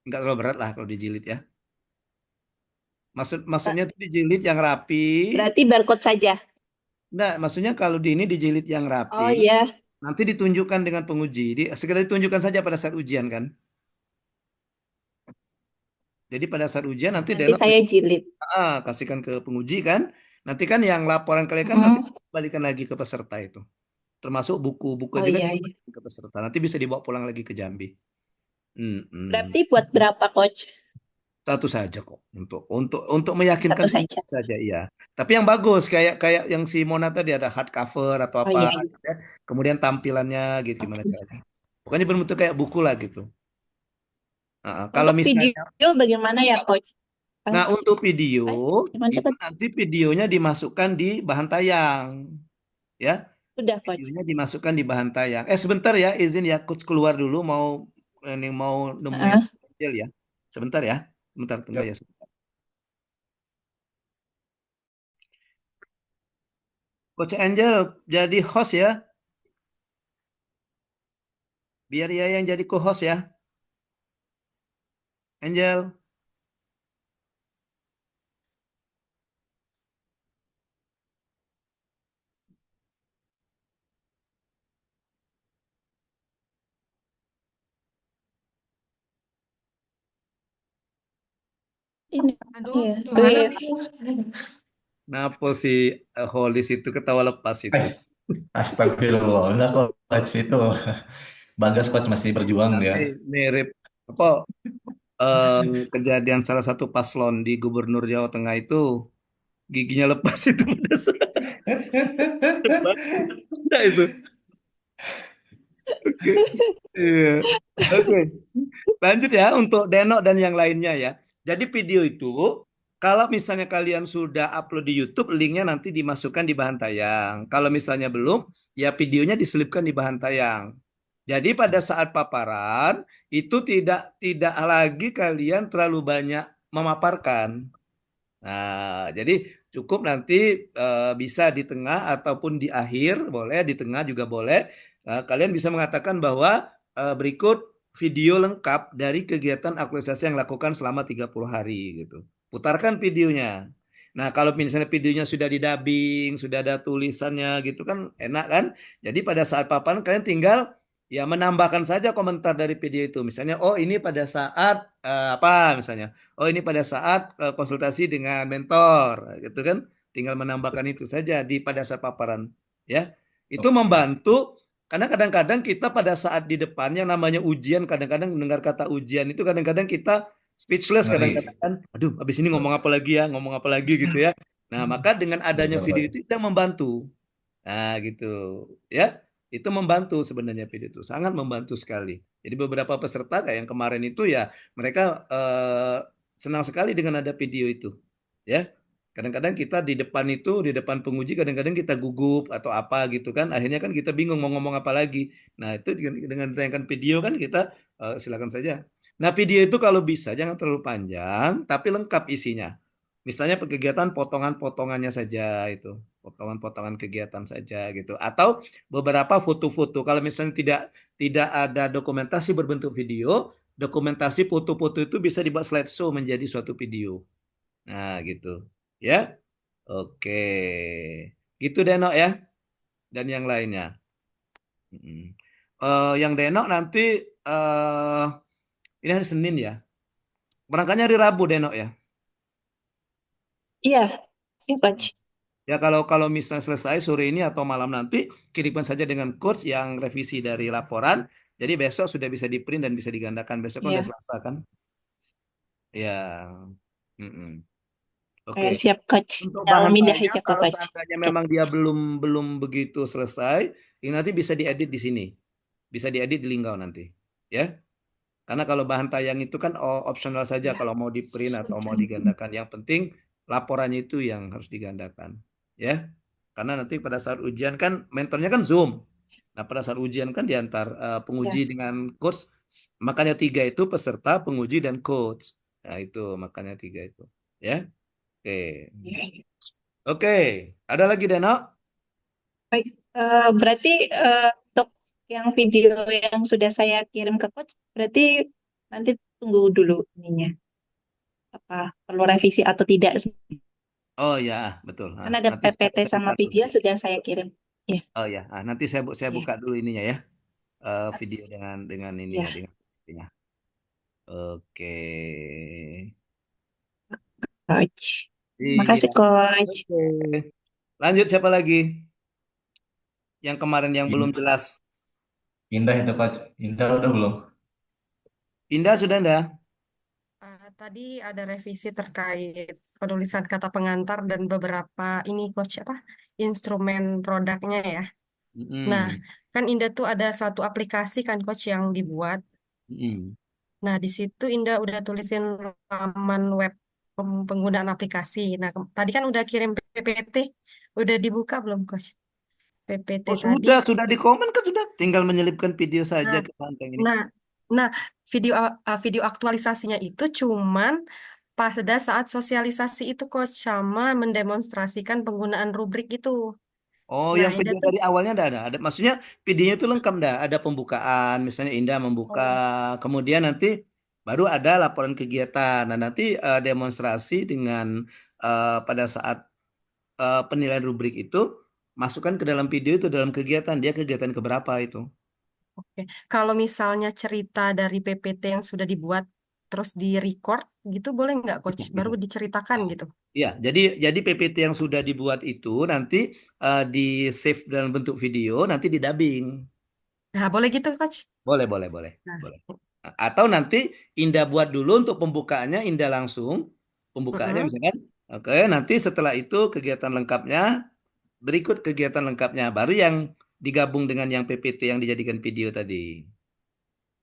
Nggak terlalu berat lah kalau dijilid ya. Maksudnya tuh dijilid yang rapi. Berarti barcode saja. Enggak, maksudnya kalau di ini dijilid yang rapi, Oh iya, nanti ditunjukkan dengan penguji. Sekedar ditunjukkan saja pada saat ujian kan. Jadi pada saat ujian nanti nanti Denok saya jilid. kasihkan ke penguji kan. Nanti kan yang laporan kalian kan nanti Mm. balikan lagi ke peserta itu. Termasuk buku-buku Oh juga iya, iya. dibalikin ke peserta. Nanti bisa dibawa pulang lagi ke Jambi. Berarti Mm-mm. buat berapa, Coach? Satu saja kok untuk meyakinkan Satu saja. saja iya. Tapi yang bagus kayak kayak yang si Mona tadi ada hardcover atau Oh apa iya, iya. gitu ya. Kemudian tampilannya gitu gimana Oke. caranya. Pokoknya berbentuk kayak buku lah gitu. Kalau Untuk misalnya video bagaimana ya, Coach? nah Ah, untuk video gimana itu cepat? nanti videonya dimasukkan di bahan tayang ya. Sudah, Coach. Videonya dimasukkan di bahan tayang. Sebentar ya izin ya coach keluar dulu mau nemuin Ah, Angel ya. Sebentar ya. Sebentar tunggu ya. Coach Angel jadi host ya. Biar ya yang jadi co-host ya. Angel. ini Aduh, ya, gimana wis. nih? Kenapa si Holis itu ketawa lepas itu? Astagfirullah, enggak kok coach itu. Bagas coach masih berjuang dia. Nanti mirip apa kejadian salah satu paslon di Gubernur Jawa Tengah itu giginya lepas itu pada saat debat. Nah, itu. Oke. Iya. Oke. Lanjut ya untuk Denok dan yang lainnya ya. Jadi video itu, kalau misalnya kalian sudah upload di YouTube, linknya nanti dimasukkan di bahan tayang. Kalau misalnya belum, ya videonya diselipkan di bahan tayang. Jadi pada saat paparan itu tidak lagi kalian terlalu banyak memaparkan. Nah, jadi cukup nanti bisa di tengah ataupun di akhir, boleh di tengah juga boleh. Kalian bisa mengatakan bahwa berikut video lengkap dari kegiatan aktualisasi yang dilakukan selama 30 hari gitu. Putarkan videonya. Nah, kalau misalnya videonya sudah didubbing, sudah ada tulisannya gitu kan enak kan? Jadi pada saat paparan kalian tinggal ya menambahkan saja komentar dari video itu. Misalnya, oh ini pada saat apa misalnya. Oh ini pada saat konsultasi dengan mentor, gitu kan? Tinggal menambahkan itu saja di pada saat paparan, ya. Itu Oke. membantu karena kadang-kadang kita pada saat di depan yang namanya ujian, kadang-kadang mendengar kata ujian itu kadang-kadang kita speechless Ngeri. kadang-kadang kan. Aduh, habis ini ngomong apa lagi ya, ngomong apa lagi gitu ya. Nah, maka dengan adanya Betul, video Coach. itu kita membantu. Nah, gitu. Ya, itu membantu sebenarnya video itu. Sangat membantu sekali. Jadi beberapa peserta kayak yang kemarin itu ya mereka senang sekali dengan ada video itu. Ya. Kadang-kadang kita di depan itu, di depan penguji kadang-kadang kita gugup atau apa gitu kan. Akhirnya kan kita bingung mau ngomong apa lagi. Nah, itu dengan ditayangkan video kan kita silakan saja. Nah, video itu kalau bisa jangan terlalu panjang, tapi lengkap isinya. Misalnya kegiatan potongan-potongannya saja itu, potongan-potongan kegiatan saja gitu. Atau beberapa foto-foto. Kalau misalnya tidak ada dokumentasi berbentuk video, dokumentasi foto-foto itu bisa dibuat slideshow menjadi suatu video. Nah, gitu. Ya. Oke. Gitu Denok ya dan yang lainnya. Mm-mm. Yang Denok nanti eh ini hari Senin ya. Berangkatnya hari Rabu Denok ya. Iya, iya coach. Ya kalau kalau misalnya selesai sore ini atau malam nanti kirimkan saja dengan coach yang revisi dari laporan. Jadi besok sudah bisa di print dan bisa digandakan. Besok kan udah Iya, Selasa kan? Ya. Mm-mm. Oke. siap coach. Untuk Tinggal bahan mindah tanya aja ke kalau coach. seandainya Oke. memang dia belum belum begitu selesai, ini nanti bisa diedit di sini. Bisa diedit di Linggau nanti. Ya. Karena kalau bahan tayang itu kan opsional saja Iya. kalau mau di print atau mau digandakan. Yang penting laporannya itu yang harus digandakan. Ya. Karena nanti pada saat ujian kan mentornya kan Zoom. Nah, pada saat ujian kan diantar Iya. penguji dengan coach. Makanya tiga itu peserta, penguji, dan coach. Nah, itu makanya tiga itu. Ya. Oke. Iya. Oke. Ada lagi, Deno? Baik, berarti untuk yang video yang sudah saya kirim ke coach, berarti nanti tunggu dulu ininya. Apa perlu revisi atau tidak sih? Oh ya, betul. Nah, Kan ada nanti PPT saya sama buka dulu. video sudah saya kirim. Iya, Oh ya, nanti saya iya, buka dulu ininya ya. Video dengan ininya iya, dengan ininya. Oke. coach. Iya. Makasih coach. Oke. Lanjut siapa lagi? Yang kemarin yang belum Indah, jelas. Indah itu Coach. Indah udah belum? Indah sudah enggak? Tadi ada revisi terkait penulisan kata pengantar dan beberapa ini coach apa instrumen produknya ya. Nah, Mm-mm. kan Indah tuh ada satu aplikasi kan coach yang dibuat. Mm-mm. Nah, di situ Indah udah tulisin laman web penggunaan aplikasi. Nah, tadi kan udah kirim PPT, udah dibuka belum coach? PPT Oh tadi. sudah di komen kan sudah. Tinggal menyelipkan video saja Nah, ke banteng ini. nah, nah, video aktualisasinya itu cuman pada saat sosialisasi itu coach sama mendemonstrasikan penggunaan rubrik itu. Oh, Nah, yang Indah video tuh dari awalnya ada. Maksudnya videonya itu lengkap dah. Ada pembukaan, misalnya Indah membuka, oh, kemudian nanti baru ada laporan kegiatan. Nah, nanti demonstrasi dengan pada saat penilaian rubrik itu masukkan ke dalam video itu dalam kegiatan. Dia kegiatan keberapa itu? oke. Kalau misalnya cerita dari PPT yang sudah dibuat terus di record gitu boleh nggak coach? Bisa, Baru bisa. diceritakan gitu. Ya, jadi PPT yang sudah dibuat itu nanti di save dalam bentuk video, nanti di dubbing. Nah, boleh gitu coach? Boleh, boleh, boleh, Nah, boleh. Atau nanti Indah buat dulu untuk pembukaannya, Indah langsung pembukaannya mm-mm. misalkan. Oke, nanti setelah itu kegiatan lengkapnya, berikut kegiatan lengkapnya, baru yang digabung dengan yang PPT yang dijadikan video tadi.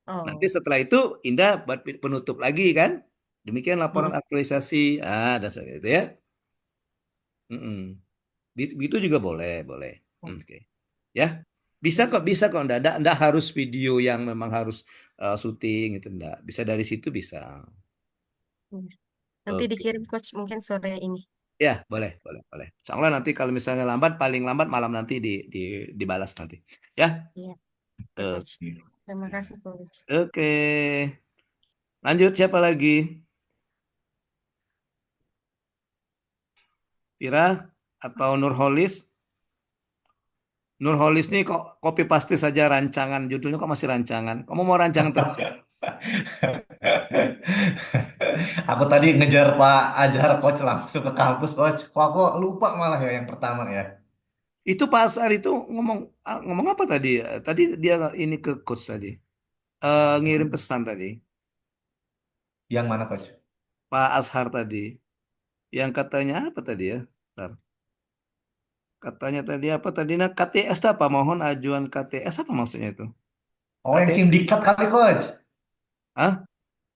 Nanti Oh, setelah itu Indah buat penutup lagi kan, Demikian laporan Hmm. aktualisasi. Dan sebagainya itu ya. Mm-mm. Begitu juga boleh, boleh. Oke. Ya, bisa kok. Nggak harus video yang memang harus syuting itu, nggak. Bisa dari situ bisa. Nanti Oke. dikirim coach mungkin sore ini. Ya, boleh, boleh, boleh. Soalnya nanti kalau misalnya lambat, paling lambat malam nanti dibalas nanti. Ya. Iya, oke coach. Oke. Terima kasih coach. Oke. Lanjut siapa lagi? Ira atau Nurholis? Nurholis nih kok copy paste saja rancangan, judulnya kok masih rancangan. Kamu mau rancangan terus ya? Aku tadi ngejar Pak Ajar coach langsung ke kampus coach. Kok aku lupa malah ya yang pertama ya. Itu Pak Asar itu ngomong apa tadi? Tadi dia ini ke coach tadi. Ngirim pesan tadi. Yang mana coach? Pak Ashar tadi. Yang katanya apa tadi ya? Bentar. Katanya tadi apa tadi? Nah, KTS itu apa? Mohon ajuan KTS apa maksudnya itu? Oh yang KTS? SIM diklat kali coach. Hah?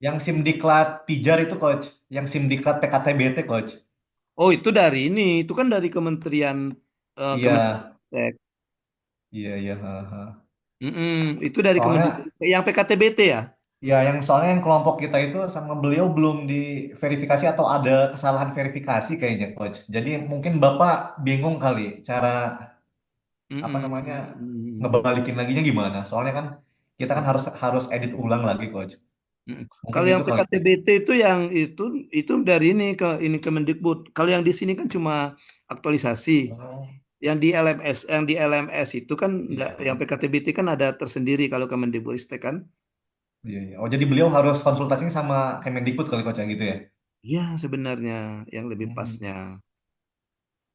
Yang SIM diklat pijar itu coach. Yang SIM diklat PKTBT coach. Oh, itu dari ini. Itu kan dari Kementerian Iya, Kementerian. iya, iya. Ha. Itu dari Soalnya Kementerian yang PKTBT ya? ya, soalnya yang kelompok kita itu sama beliau belum diverifikasi atau ada kesalahan verifikasi kayaknya, Coach. Jadi mungkin Bapak bingung kali cara apa namanya Mm-mm. ngebalikin laginya gimana. Soalnya kan kita kan harus harus edit ulang lagi, Coach. Mm. Mungkin Kalau gitu yang kali, Coach. PKTBT itu yang itu dari ini Kemendikbud. Kalau yang di sini kan cuma aktualisasi. Oh, Yang di LMS itu kan iya, yang PKTBT kan ada tersendiri kalau Kemendikbudristek kan. iya, iya. Oh, jadi beliau harus konsultasinya sama Kemendikbud kali, Coach, ya gitu ya. Ya sebenarnya yang lebih Hmm, pasnya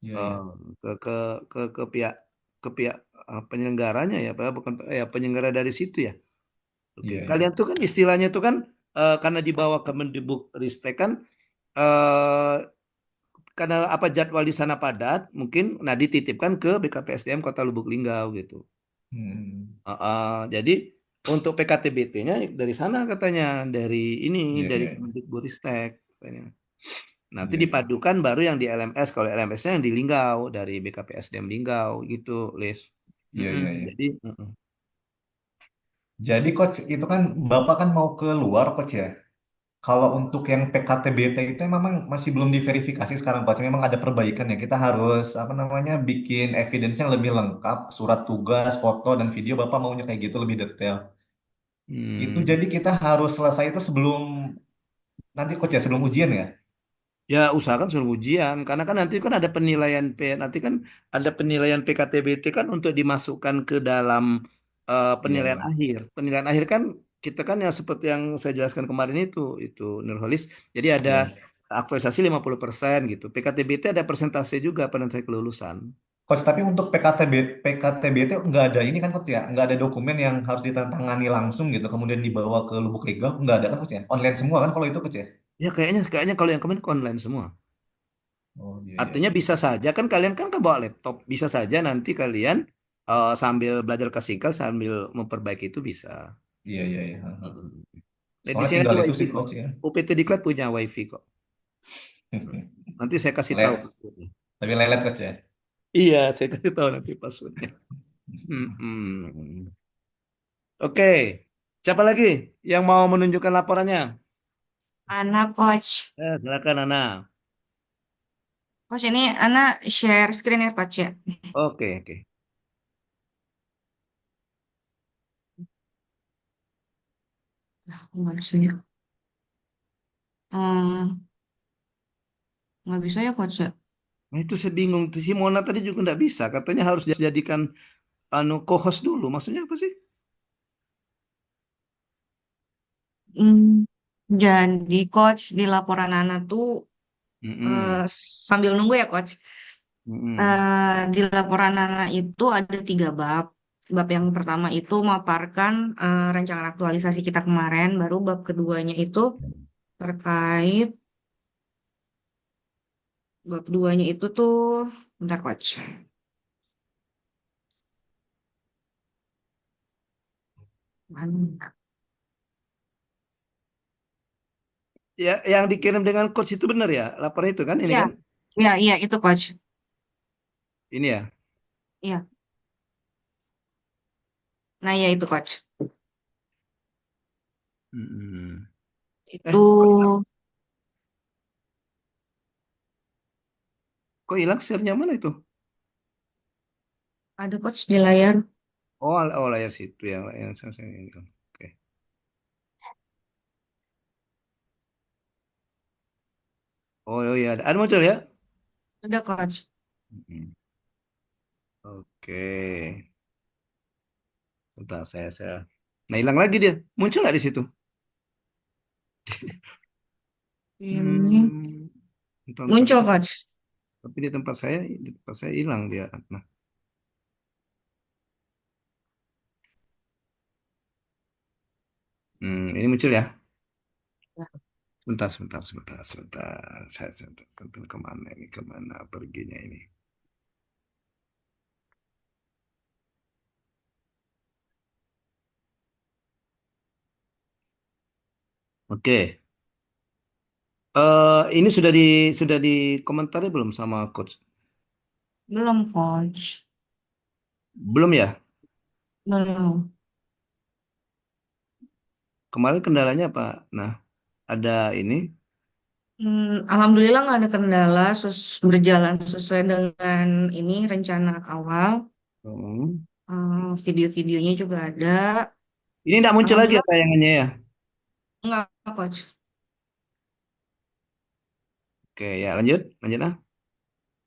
iya, eh, iya. ke pihak penyelenggaranya ya, Pak, bukan ya penyelenggara dari situ ya. Oke, Iya, iya. kalian tuh kan istilahnya tuh kan karena dibawa Kemendikbudristek kan eh, karena apa jadwal di sana padat, mungkin nah dititipkan ke BKPSDM Kota Lubuk Linggau gitu. Hmm, Jadi untuk PKTBT-nya dari sana katanya dari ini iya, dari iya, Kemendikbudristek katanya. Nanti iya, iya. dipadukan baru yang di LMS. Kalau LMS-nya yang di Linggau dari BKPSDM Linggau gitu, Lis. Iya, iya, iya. Jadi Jadi coach itu kan Bapak kan mau keluar coach ya. Kalau untuk yang PKTBT itu memang masih belum diverifikasi sekarang coach. Memang ada perbaikan ya. Kita harus apa namanya bikin evidence-nya lebih lengkap, surat tugas, foto dan video Bapak maunya kayak gitu lebih detail. Itu hmm, jadi kita harus selesai itu sebelum nanti coach ya sebelum ujian ya. ya usahakan suruh ujian karena kan nanti kan ada penilaian nanti kan ada penilaian PKTBT kan untuk dimasukkan ke dalam Iya, penilaian iya. akhir. Penilaian akhir kan kita kan yang seperti yang saya jelaskan kemarin itu Nurholis. Jadi ada Iya. aktualisasi 50% gitu. PKTBT ada persentase juga penilaian kelulusan. Coach, tapi untuk PKTBT nggak ada ini kan coach ya, nggak ada dokumen yang harus ditandatangani langsung gitu, kemudian dibawa ke Lubuk Linggau, nggak ada kan coach ya? Online semua kan kalau itu coach ya? Ya kayaknya kalau yang kemarin online semua. Oh iya, iya, Artinya iya. bisa saja kan kalian kan ke bawa laptop, bisa saja nanti kalian sambil belajar ke Singkel sambil memperbaiki itu bisa. Iya, iya, iya. Mm-mm. Di Soalnya sini tinggal ada itu wifi sih kok. coach ya. UPT Diklat punya wifi kok. Nanti saya kasih tahu Let, passwordnya. tapi lelet coach ya. Iya, saya kasih tahu nanti passwordnya. Mm-mm. Oke, siapa lagi yang mau menunjukkan laporannya? Ana coach. Silakan Nana. Coach ini Ana share screen ya coach ya. Oke, oke. Nggak bisa ya. Hmm, nggak bisa ya coach ya. Nah itu saya bingung. Si Mona tadi juga nggak bisa. Katanya harus dijadikan co-host dulu. Maksudnya apa sih? Hmm, jadi coach di laporan Ana tuh Mm-mm. sambil nunggu ya coach. Mm-mm. Di laporan Ana itu ada 3 bab. Bab yang pertama itu memaparkan rancangan aktualisasi kita kemarin. Baru bab keduanya itu terkait bab keduanya itu tuh bentar coach. Mana? Ya, yang dikirim dengan coach itu benar ya? Laporan itu kan, ini Iya, kan? iya, iya itu coach. Ini ya. Iya, nah ya itu coach. Hmm. Itu Kok hilang? Kok hilang share-nya mana itu? ada coach di layar. Oh, oh layar situ yang saya ini. Oke. Oh, oh iya, ada muncul ya? Ada coach. Hmm. Oke. Bentar, saya. Nah, hilang lagi dia. Muncul nggak di situ? Ini Hmm. Bentar, bentar. muncul coach. Tapi di tempat saya hilang dia. Nah, ini muncul ya. Sebentar. Saya tentu kemana ini, kemana perginya ini. Oke. Ini sudah di komentari belum sama coach? Belum coach. Belum ya? Belum. Kemarin kendalanya apa? Nah, ada ini. Alhamdulillah nggak ada kendala, berjalan sesuai dengan ini rencana awal. Hmm. Video-videonya juga ada. Ini tidak muncul lagi ya Alhamdulillah tayangannya ya? nggak coach. Oke, ya lanjut, lanjut ah.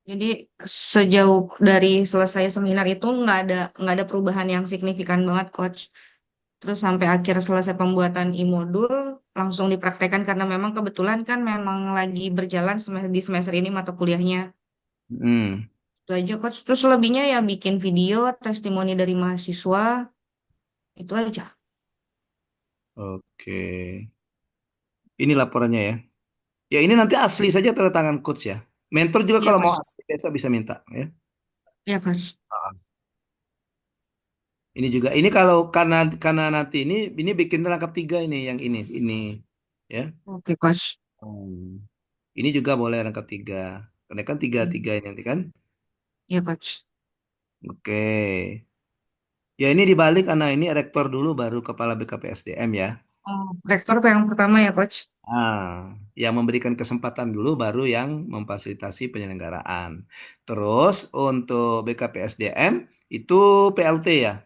Jadi sejauh dari selesai seminar itu nggak ada perubahan yang signifikan banget coach. Terus sampai akhir selesai pembuatan e-modul langsung dipraktekkan karena memang kebetulan kan memang lagi berjalan di semester ini mata kuliahnya. Hmm. Itu aja coach. Terus selebihnya ya bikin video, testimoni dari mahasiswa, itu aja. Oke. Ini laporannya ya. Ya ini nanti asli saja tanda tangan coach ya. Mentor juga Iya kalau mau coach. asli biasa bisa minta ya. Iya coach. Ini juga ini kalau karena nanti ini bikin rangkap tiga ini yang ini ya. Oke coach. Hmm. Ini juga boleh rangkap tiga. Karena kan tiga Hmm. tiga ini nanti kan. Iya coach. Oke. Ya ini dibalik karena ini rektor dulu baru kepala BKPSDM ya. Oh, rektor yang pertama ya coach. Yang memberikan kesempatan dulu baru yang memfasilitasi penyelenggaraan. Terus untuk BKPSDM itu PLT ya.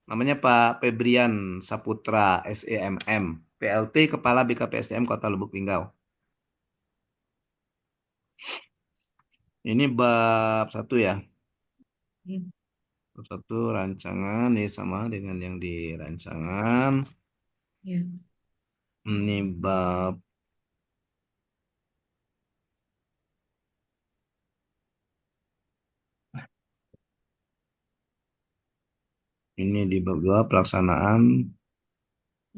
Namanya Pak Febrian Saputra SEMM. PLT Kepala BKPSDM Kota Lubuk Linggau. Ini bab satu ya. Hmm. Bab satu rancangan ini sama dengan yang di rancangan. Iya. Ini bab ini di bab 2 pelaksanaan.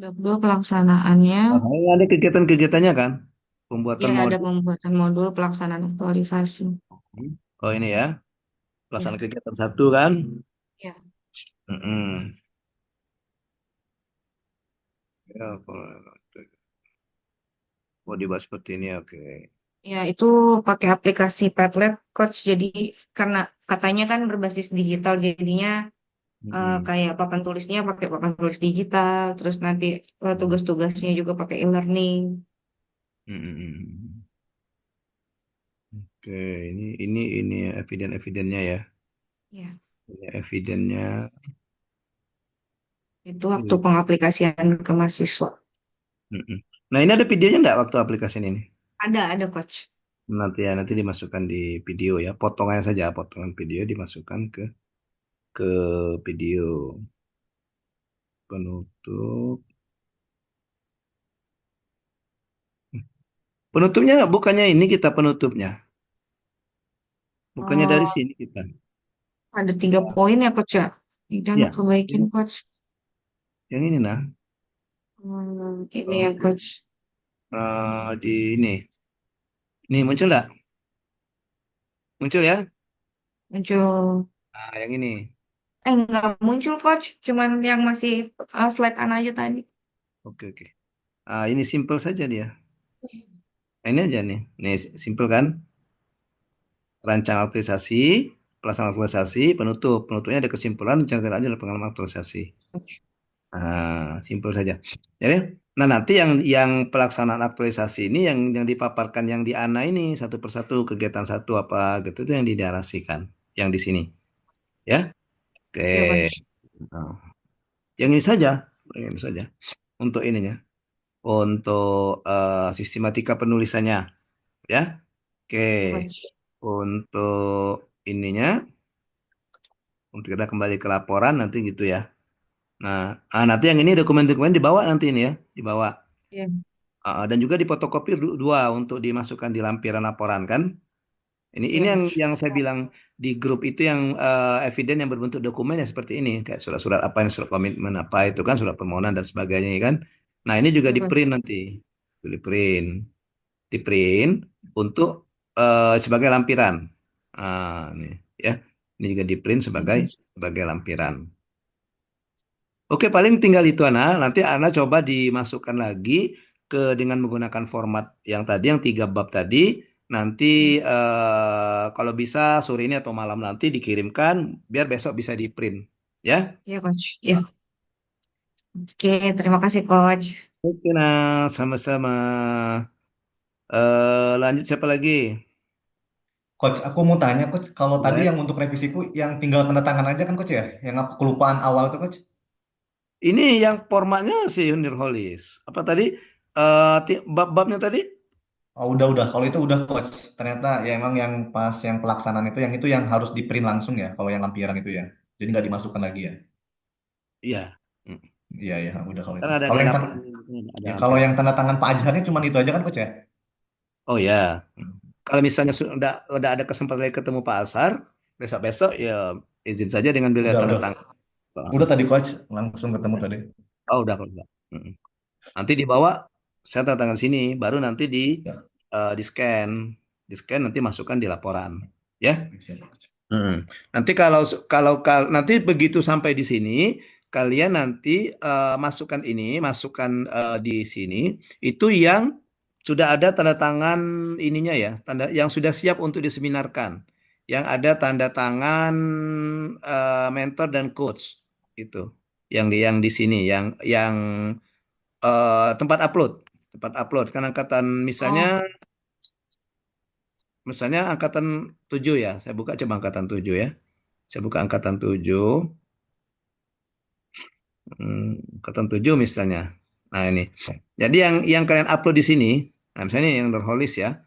Bab 2 pelaksanaannya. Ini ada kegiatan-kegiatannya kan? Ya Pembuatan ada modul. pembuatan modul pelaksanaan aktualisasi. Oh ini ya, Ya. pelaksanaan kegiatan satu kan? Ya. Mm-mm. Ya, mau dibahas seperti ini, oke. Ya, itu pakai aplikasi Padlet, Coach. Jadi, karena katanya kan berbasis digital, jadinya Mm-mm. kayak papan tulisnya pakai papan tulis digital, terus nanti tugas-tugasnya juga pakai e-learning. Mm-mm. Oke, ini eviden-evidennya ya. Ya, Ini evidennya. itu waktu pengaplikasian ke mahasiswa. Mm-mm. Nah ini ada videonya nggak waktu aplikasi ini? Ada, Coach. Nanti dimasukkan di video ya, potongan saja, potongan video dimasukkan ke video penutup. Penutupnya bukannya ini kita penutupnya, bukannya dari Oh, sini kita. ada 3 poin ya, Coach ya. Jangan Ya, perbaikin, ini- Coach. yang ini nah. Ini ya, Oke. Coach. Di ini. Nih muncul nggak? Muncul ya? Muncul. Nah, yang ini. Nggak muncul, Coach. Cuman yang masih slide an aja tadi. Oke, oke. Ini simple saja dia. Ini aja nih. Nih simple kan? Rancang aktualisasi, pelaksanaan aktualisasi, penutup. Penutupnya ada kesimpulan, rencana aja pengalaman aktualisasi. Simpel saja. Jadi, nah nanti yang pelaksanaan aktualisasi ini yang dipaparkan yang di ANA ini satu persatu kegiatan satu apa gitu itu yang dinarasikan yang di sini, ya. Oke. Ya, Coach. Nah, yang ini saja, yang ini saja untuk ininya, untuk sistematika penulisannya, ya. Oke. Ya, Coach. Untuk ininya, untuk kita kembali ke laporan nanti gitu ya. Nah, nanti yang ini dokumen-dokumen dibawa nanti ini ya, dibawa. Ya, Dan juga difotokopi dua untuk dimasukkan di lampiran laporan kan. Ini ya, Coach. yang saya bilang di grup itu yang eviden yang berbentuk dokumen ya seperti ini kayak surat-surat apa ini surat komitmen apa itu kan surat permohonan dan sebagainya ya kan. Nah ini juga Ya, di Coach. print nanti, di print, di print untuk sebagai lampiran. Ini ya, ini juga di print Ya, sebagai Coach. sebagai lampiran. Oke, paling tinggal itu Ana. Nanti Ana coba dimasukkan lagi dengan menggunakan format yang tadi, yang 3 bab tadi. Nanti kalau bisa sore ini atau malam nanti dikirimkan, biar besok bisa di print. Ya. Ya, Coach. Ya. Oke, terima kasih, Coach. Oke, nah, sama-sama. Lanjut siapa lagi? Coach, aku mau tanya, Coach, kalau tadi Boleh. yang untuk revisiku yang tinggal tanda tangan aja kan, Coach ya? Yang aku kelupaan awal tuh, Coach. Ini yang formatnya si Nurholis. Apa tadi? Bab-babnya tadi? Oh, udah. Kalau itu udah, Coach. Ternyata ya emang yang pas yang pelaksanaan itu yang harus di print langsung ya, kalau yang lampiran itu ya. Jadi nggak dimasukkan lagi ya. Iya. Hmm. Iya, ya, udah kalau Kan itu. ada Kalau kayak yang upload, ada ya, kalau lampiran. yang tanda tangan Pak Ajarnya cuma itu aja kan, Coach ya? Oh ya. Kalau misalnya udah ada kesempatan lagi ketemu Pak Asar, besok-besok ya izin saja dengan beliau Udah, tanda udah. tangan. Udah tadi, Coach. Langsung ketemu tadi. Oh udah kalau udah. Mm-mm. Nanti dibawa, saya tanda tangan sini, baru nanti Ya, di scan, nanti masukkan di laporan, ya. siap, Coach. Mm. Nanti nanti begitu sampai di sini, kalian nanti masukkan di sini itu yang sudah ada tanda tangan ininya ya, tanda yang sudah siap untuk diseminarkan, yang ada tanda tangan mentor dan coach itu, yang di sini, yang tempat upload kan angkatan misalnya Oh, angkatan 7 ya, saya buka coba angkatan 7 ya. Saya buka angkatan 7, angkatan 7 misalnya. Nah, ini. Jadi yang kalian upload di sini, nah misalnya yang Nurholis ya.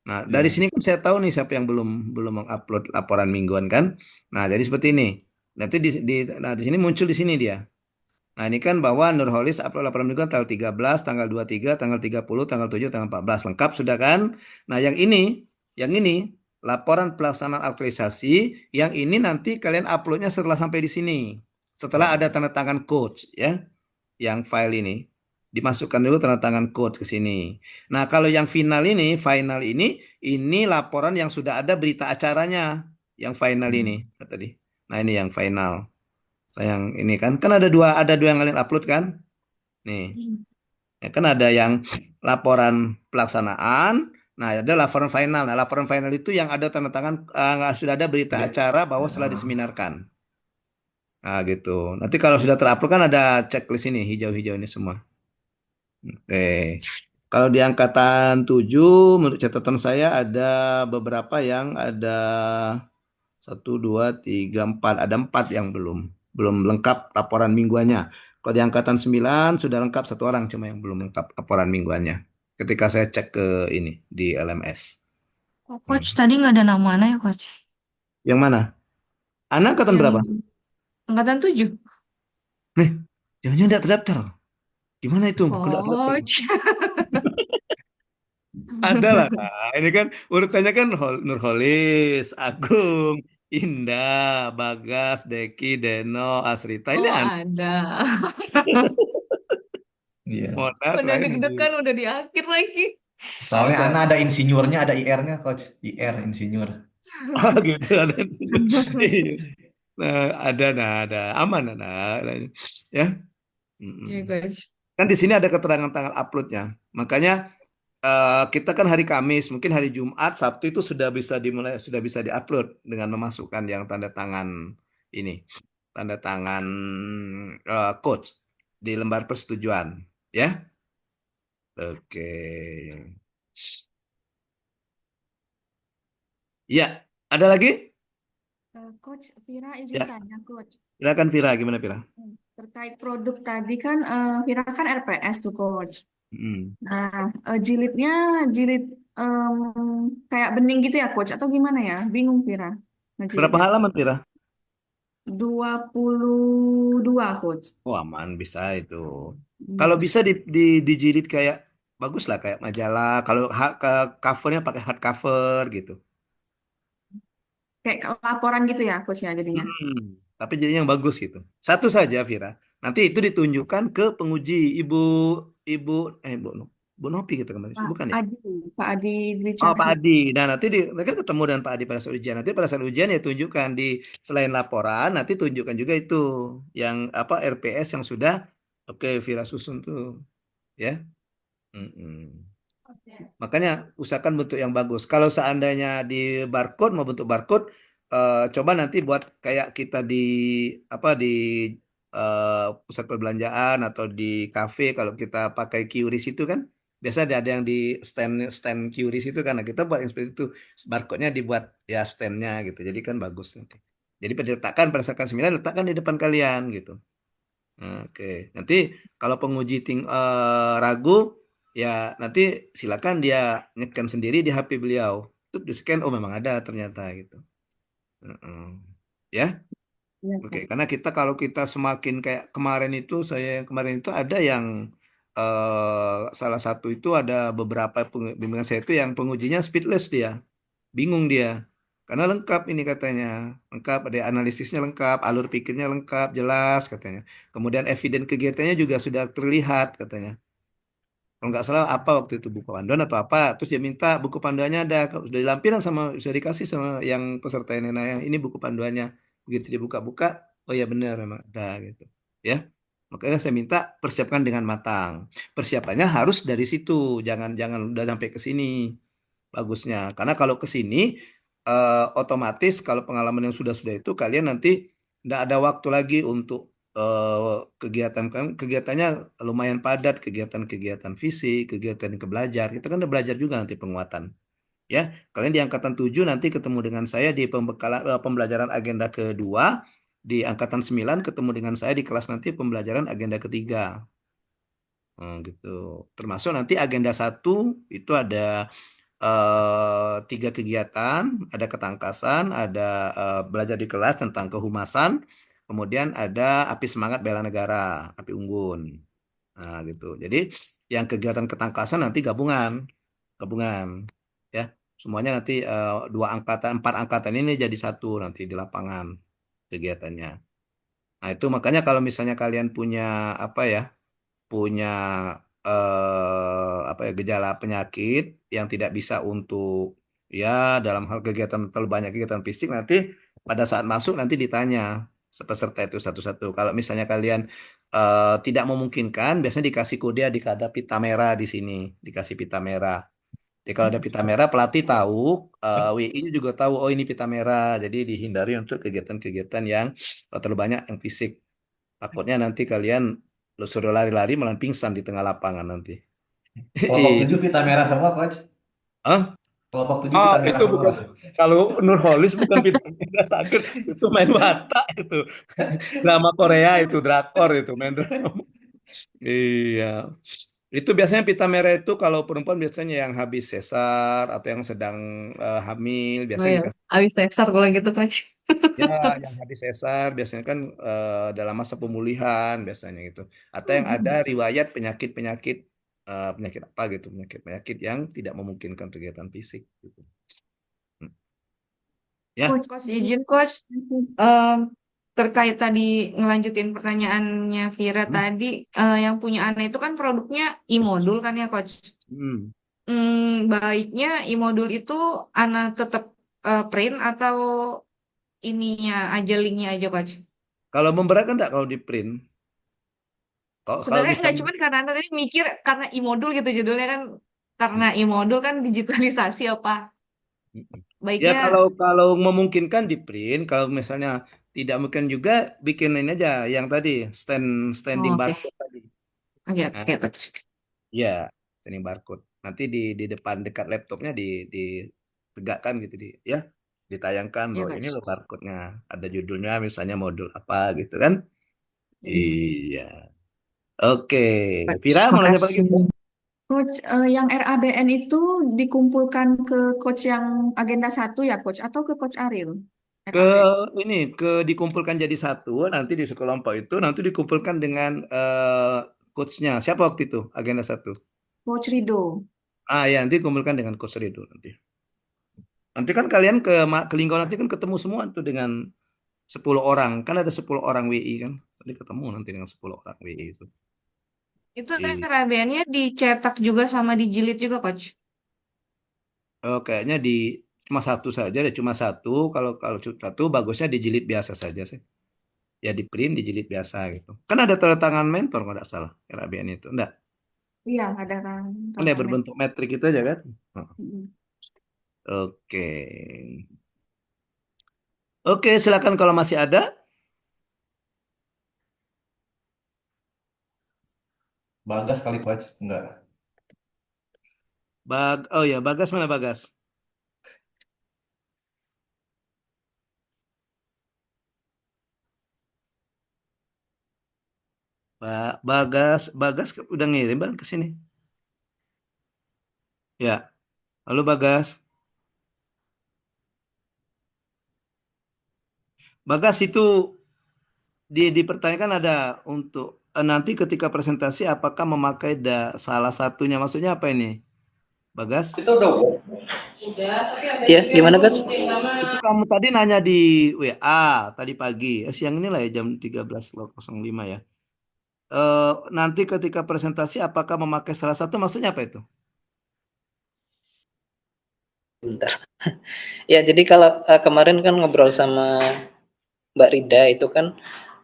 Nah, dari Ya, sini kan saya tahu nih siapa yang belum belum mengupload laporan mingguan kan. Nah, jadi seperti ini. Nanti di sini muncul di sini dia. Nah, ini kan bahwa Nurholis upload laporan mingguan tanggal 13, tanggal 23, tanggal 30, tanggal 7, tanggal 14. Lengkap sudah kan? Nah, yang ini laporan pelaksanaan aktualisasi, yang ini nanti kalian uploadnya setelah sampai di sini. Setelah ada ya. tanda tangan coach ya, yang file ini dimasukkan dulu tanda tangan coach ke sini. Nah, kalau yang final ini laporan yang sudah ada berita acaranya, yang final ini Hmm. tadi. Nah, ini yang final. Sayang ini kan ada dua yang kalian upload kan? Nih, ya kan ada yang laporan pelaksanaan, nah ada laporan final. Nah, laporan final itu yang ada tanda tangan sudah ada berita Ya. acara bahwa setelah diseminarkan. Nah, gitu. Nanti kalau sudah terupload kan ada checklist ini hijau-hijau ini semua. Oke. Kalau di angkatan 7, menurut catatan saya ada beberapa yang ada satu, dua, tiga, empat. Ada 4 yang belum belum lengkap laporan mingguannya. Kalau di angkatan 9 sudah lengkap satu orang, cuma yang belum lengkap laporan mingguannya. Ketika saya cek ke ini di LMS. kok Coach Hmm. tadi nggak ada namanya ya, Coach? Yang mana? Anak angkatan Yang berapa? angkatan 7. Nih, jangan-jangan tidak terdaftar. Gimana itu? Kok tidak terdaftar? Coach. Ada lah. Ini kan urutannya kan Nurholis, Agung, Indah, Bagas, Deki, Deno, Asrita. Ini Oh, ada. Iya. Mona Udah terakhir di deg-degan, udah di akhir lagi. Soalnya ada. Ana ada insinyurnya, ada IR-nya, Coach. IR, insinyur. Oh gitu ada. Iya. Nah, ada aman ada. Ya. Mm-mm. Iya, Coach. Kan di sini ada keterangan tanggal uploadnya. Makanya kita kan hari Kamis, mungkin hari Jumat, Sabtu itu sudah bisa dimulai, sudah bisa diupload dengan memasukkan yang tanda tangan ini, tanda tangan coach di lembar persetujuan, ya. Oke. Ya, ada lagi? Coach Vira izin Ya, tanya, Coach. silakan Vira, gimana Vira? Terkait produk tadi kan, Vira kan RPS tuh, Coach. Hmm. Nah, jilidnya jilid kayak bening gitu ya, Coach? Atau gimana ya? Bingung, Vira. Berapa Ngejilidnya. halaman Vira? 22, Coach. Oh, aman, bisa itu. Kalau Hmm. bisa dijilid kayak bagus lah, kayak majalah. Kalau covernya pakai hard cover gitu. Kayak laporan gitu ya, Coach ya jadinya. Hmm, tapi jadinya yang bagus gitu. Satu saja, Vira. Nanti itu ditunjukkan ke penguji Ibu Ibu Bu, Bu Nopi gitu kemarin. Pak Bukan ya? Adi, Pak Adi Dwi Oh, Pak Cahyo. Adi. Nah, nanti kan ketemu dengan Pak Adi pada saat ujian. Nanti pada saat ujian ya tunjukkan di selain laporan, nanti tunjukkan juga itu yang apa RPS yang sudah oke Vira susun tuh, ya. Mm-mm. Makanya usahakan bentuk yang bagus. Kalau seandainya di barcode mau bentuk barcode, coba nanti buat kayak kita di apa di pusat perbelanjaan atau di kafe kalau kita pakai QRIS itu kan biasa ada yang di stand stand QRIS itu karena kita buat yang seperti itu barcode-nya dibuat ya standnya gitu. Jadi kan bagus nanti. Jadi pada letakkan berdasarkan 9 letakkan di depan kalian gitu. Oke, nanti kalau penguji ragu, ya nanti silakan dia nyekan sendiri di HP beliau. Itu di scan, oh memang ada ternyata gitu. Heeh. Ya, Iya, oke. Kak. Karena kita kalau kita semakin kayak kemarin itu, saya yang kemarin itu ada yang salah satu itu ada beberapa bimbingan saya itu yang pengujinya speedless dia. Bingung dia. Karena lengkap ini katanya. Lengkap, ada analisisnya lengkap, alur pikirnya lengkap, jelas katanya. Kemudian eviden kegiatannya juga sudah terlihat katanya. Kalau nggak salah apa waktu itu buku panduan atau apa. Terus dia minta buku panduannya ada. Sudah dilampirin sama, sudah dikasih sama yang peserta ini. Nah, yang ini buku panduannya. Begitu dibuka-buka, oh ya benar memang ada gitu. Ya. Makanya saya minta persiapkan dengan matang. Persiapannya harus dari situ, jangan jangan udah sampai ke sini bagusnya. Karena kalau ke sini otomatis kalau pengalaman yang sudah-sudah itu kalian nanti nggak ada waktu lagi untuk kegiatan kan kegiatannya lumayan padat, kegiatan-kegiatan fisik, kegiatan ke belajar. Kita kan udah belajar juga nanti penguatan. Ya, kalian di angkatan 7 nanti ketemu dengan saya di pembekalan pembelajaran agenda kedua, di angkatan 9 ketemu dengan saya di kelas nanti pembelajaran agenda ketiga. Gitu. Termasuk nanti agenda satu itu ada tiga kegiatan, ada ketangkasan, ada belajar di kelas tentang kehumasan, kemudian ada api semangat bela negara, api unggun. Nah, gitu. Jadi yang kegiatan ketangkasan nanti gabungan, gabungan, ya. Semuanya nanti dua angkatan, empat angkatan ini jadi satu nanti di lapangan kegiatannya. Nah, itu makanya kalau misalnya kalian punya apa ya? Punya apa ya gejala penyakit yang tidak bisa untuk ya dalam hal kegiatan terlalu banyak kegiatan fisik nanti pada saat masuk nanti ditanya peserta itu satu-satu. Kalau misalnya kalian tidak memungkinkan, biasanya dikasih kode ada pita merah di sini, dikasih pita merah. Jadi kalau ada pita merah, pelatih tahu, WI-nya juga tahu, oh ini pita merah. Jadi dihindari untuk kegiatan-kegiatan yang terlalu banyak yang fisik. Takutnya nanti kalian lu suruh lari-lari malah pingsan di tengah lapangan nanti. Kelompok 7 pita merah semua, Coach. Hah? Kelompok 7 Oh, pita merah itu semua. bukan kalau Nurholis bukan pita merah sakit, itu main watak itu. Drama Korea itu drakor itu main drama. Iya. Itu biasanya pita merah itu kalau perempuan biasanya yang habis sesar atau yang sedang hamil Oh biasanya ya, dikasih. habis sesar kalau gitu coach. Ya, yang habis sesar biasanya kan dalam masa pemulihan biasanya gitu. Atau yang ada riwayat penyakit-penyakit penyakit apa gitu, penyakit-penyakit yang tidak memungkinkan kegiatan fisik gitu. Hmm. Ya. Coach, izin coach, em, terkait tadi ngelanjutin pertanyaannya Vira Hmm. tadi, yang punya Ana itu kan produknya e-modul kan ya coach? Hmm. Baiknya e-modul itu Ana tetap print atau ininya aja linknya aja coach? Kalau memberatkan enggak kalau di print? Kalau Sebenarnya nggak misalnya cuman karena Ana tadi mikir karena e-modul gitu judulnya kan karena e-modul kan digitalisasi apa Mm-mm. Ya baiknya kalau kalau memungkinkan di print, kalau misalnya tidak mungkin juga bikin ini aja yang tadi standing oh, oke barcode tadi. oke Nah, oke coach. ya standing barcode. Nanti di depan dekat laptopnya ditegakkan gitu ya, ditayangkan Ya bahwa ini coach. loh barcode-nya, ada judulnya misalnya modul apa gitu kan? Mm. Iya. Oke, Coach, Vira mau nanya apa lagi? makasih. Coach, yang RABN itu dikumpulkan ke coach yang agenda satu ya, coach, atau ke coach Ariel? Ke RABN. ini dikumpulkan jadi satu nanti di sekelompok itu nanti dikumpulkan dengan coachnya siapa waktu itu agenda satu. Coach Rido. Ya nanti dikumpulkan dengan coach Rido nanti kan kalian ke Linggau nanti kan ketemu semua tuh dengan 10 orang kan ada 10 orang WI kan nanti ketemu nanti dengan 10 orang WI itu. Itu Iya. RABN-nya dicetak juga sama dijilid juga coach. Kayaknya cuma satu saja deh cuma satu kalau kalau cuma satu bagusnya dijilid biasa saja sih ya di print dijilid biasa gitu kan ada tanda tangan mentor kalau nggak salah RABN itu enggak Iya, ada kan kan ya tantangan. berbentuk metrik itu aja kan. Mm. Oke. Oke, silakan kalau masih ada. Bagas kali coach, enggak. Oh ya, Bagas mana Bagas? Bagas udah ngirim Bang ke sini. Ya, halo Bagas. Bagas itu dipertanyakan ada untuk nanti ketika presentasi apakah memakai salah satunya maksudnya apa ini? Bagas? Ya, gimana Coach? Itu kamu tadi nanya di WA tadi pagi, siang inilah ya jam 13.05 ya. Nanti ketika presentasi apakah memakai salah satu maksudnya apa itu? Bentar. Ya, jadi kalau kemarin kan ngobrol sama Mbak Rida itu kan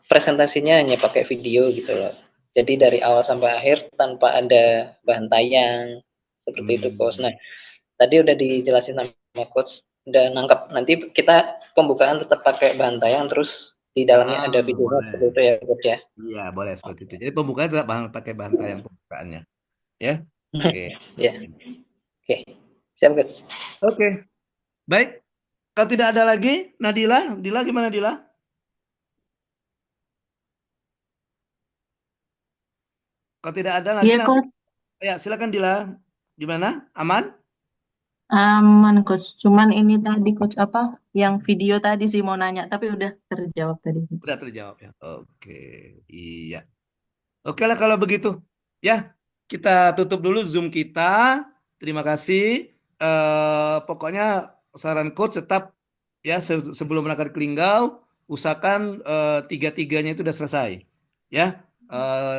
presentasinya hanya pakai video gitu loh. Jadi dari awal sampai akhir tanpa ada bahan tayang seperti itu Coach. Nah, tadi udah dijelasin sama Coach, udah nangkap. Nanti kita pembukaan tetap pakai bahan tayang terus di dalamnya ada videonya Boleh. seperti itu ya Coach ya. Iya, boleh seperti itu. Jadi pembukaan tetap pakai bahan tayang pembukaannya, ya. Oke. Ya. Oke. Siap Coach. Oke. Baik. Kalau tidak ada lagi, Nadila, Dila gimana Dila? Kalau tidak ada lagi Iya, nanti Coach. ya silakan Dila. Gimana? Aman? Aman, Coach. Cuman ini tadi, Coach, apa? Yang video tadi sih mau nanya, tapi udah terjawab tadi, Coach. Udah terjawab ya. Oke. Iya. Oke lah kalau begitu. Ya, kita tutup dulu Zoom kita. Terima kasih. Pokoknya saran coach tetap ya sebelum berangkat ke Linggau, usahakan tiga-tiganya itu udah selesai. Ya,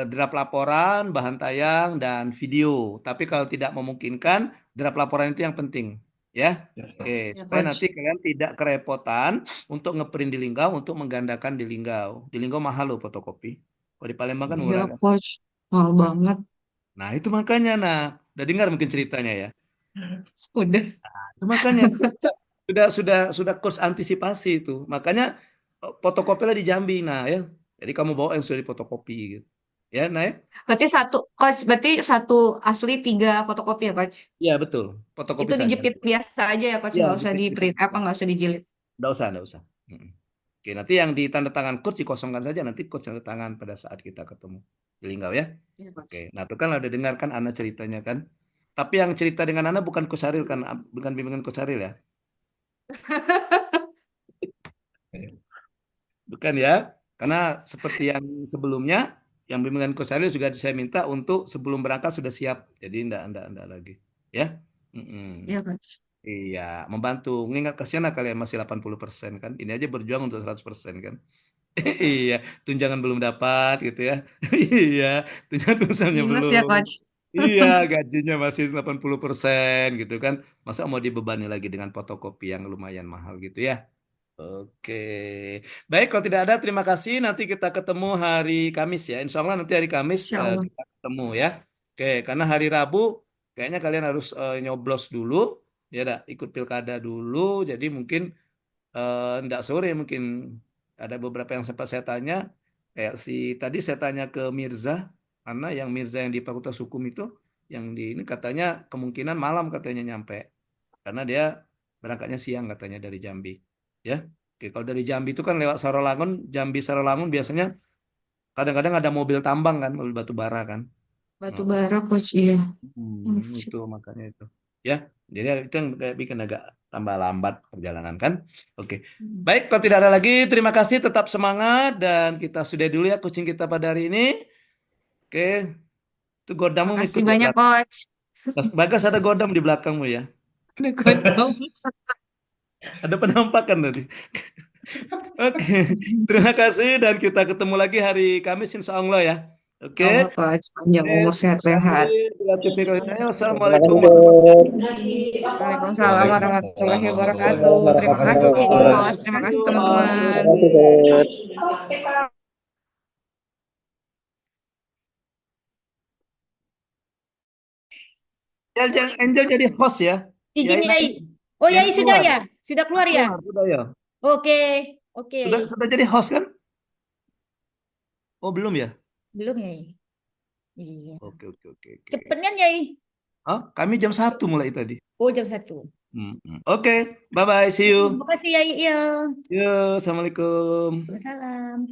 draft laporan, bahan tayang, dan video. Tapi kalau tidak memungkinkan, draft laporan itu yang penting. Ya, Ya, oke. Ya Supaya coach. nanti kalian tidak kerepotan untuk ngeprint di Linggau, untuk menggandakan di Linggau. Di Linggau mahal loh fotokopi. Kalau di Palembang kan Ya murah kan. coach. Mahal banget. Nah, itu makanya. Nah, udah dengar mungkin ceritanya ya. Udah. Itu makanya sudah cost antisipasi itu. Makanya fotokopilah di Jambi. Nah, ya. Jadi kamu bawa yang sudah difotokopi gitu. Ya, nah ya. Berarti satu coach, berarti satu asli 3 fotokopi ya coach? Iya, betul. Fotokopi Itu saja. dijepit biasa aja ya coach, Iya, nggak usah di jepit-jepit print apa nggak usah dijilid. Nggak usah, nggak usah. Mm-mm. Oke, nanti yang di tanda tangan coach dikosongkan saja. Nanti coach tanda tangan pada saat kita ketemu di Linggau ya. Ya Oke, coach. nah itu kan udah dengar kan Ana ceritanya kan. Tapi yang cerita dengan Ana bukan Coach Aril kan, bukan bimbingan Coach Aril ya. Bukan ya. Karena seperti yang sebelumnya, yang bimbingan Coach Aril juga saya minta untuk sebelum berangkat sudah siap. Jadi enggak lagi. Ya. Mm-mm. Ya coach. Iya, membantu. Mengingat kasihan kalian masih 80% kan. Ini aja berjuang untuk 100% kan. Iya, tunjangan belum dapat gitu ya. Iya, tunjangan perusahaannya Minus ya belum. coach. Iya, gajinya masih 80% gitu kan. Masa mau dibebani lagi dengan fotokopi yang lumayan mahal gitu ya. Oke. Baik, kalau tidak ada terima kasih. Nanti kita ketemu hari Kamis ya. Insya Allah nanti hari Kamis Insya Allah. kita ketemu ya. Oke, karena hari Rabu kayaknya kalian harus nyoblos dulu, ya dah, ikut pilkada dulu. Jadi mungkin ndak sore mungkin ada beberapa yang sempat saya tanya, kayak si tadi saya tanya ke Mirza, karena yang Mirza yang di Fakultas Hukum itu, yang di ini katanya kemungkinan malam katanya nyampe, karena dia berangkatnya siang katanya dari Jambi, ya. Oke, kalau dari Jambi itu kan lewat Sarolangun, Jambi Sarolangun biasanya kadang-kadang ada mobil tambang kan, mobil batu bara kan. Batu Nah, bara, Coach. Iya. itu makanya itu. Ya, jadi itu yang kayak bikin agak tambah lambat perjalanan kan. Oke. Baik, kalau tidak ada lagi, terima kasih, tetap semangat dan kita sudah dulu ya coaching kita pada hari ini. Oke, itu godamu Makasih ikut di banyak, belakang. Coach. Bagas ada godam di belakangmu ya. Ada godam. Ada penampakan tadi. Oke, terima kasih dan kita ketemu lagi hari Kamis insya Allah ya. Oke. Allah, Coach. Panjang Oke, umur, terima kasih. sehat-sehat. Terima Assalamualaikum kasih, warahmatullahi Coach. Waalaikumsalam Waalaikumsalam warahmatullahi warahmatullahi wabarakatuh. Terima kasih, wabarakatuh. Coach. Terima kasih, wabarakatuh. teman-teman. Terima kasih, Coach. Angel jadi host ya. Izin Yai Yai. nanti Oh Yai Yai sudah keluar. ya? Sudah keluar ya? Keluar, sudah ya. Oke, oke Sudah Yai. sudah jadi host kan? Oh, belum ya? Belum Yai. Iya. Oke, oke, oke, oke. Cepet kan Yai? Oh, kami jam 1 mulai tadi. Oh jam 1. Oke, bye-bye, see you. Terima kasih Yai. Iya. Yo, Assalamualaikum. Waalaikumsalam.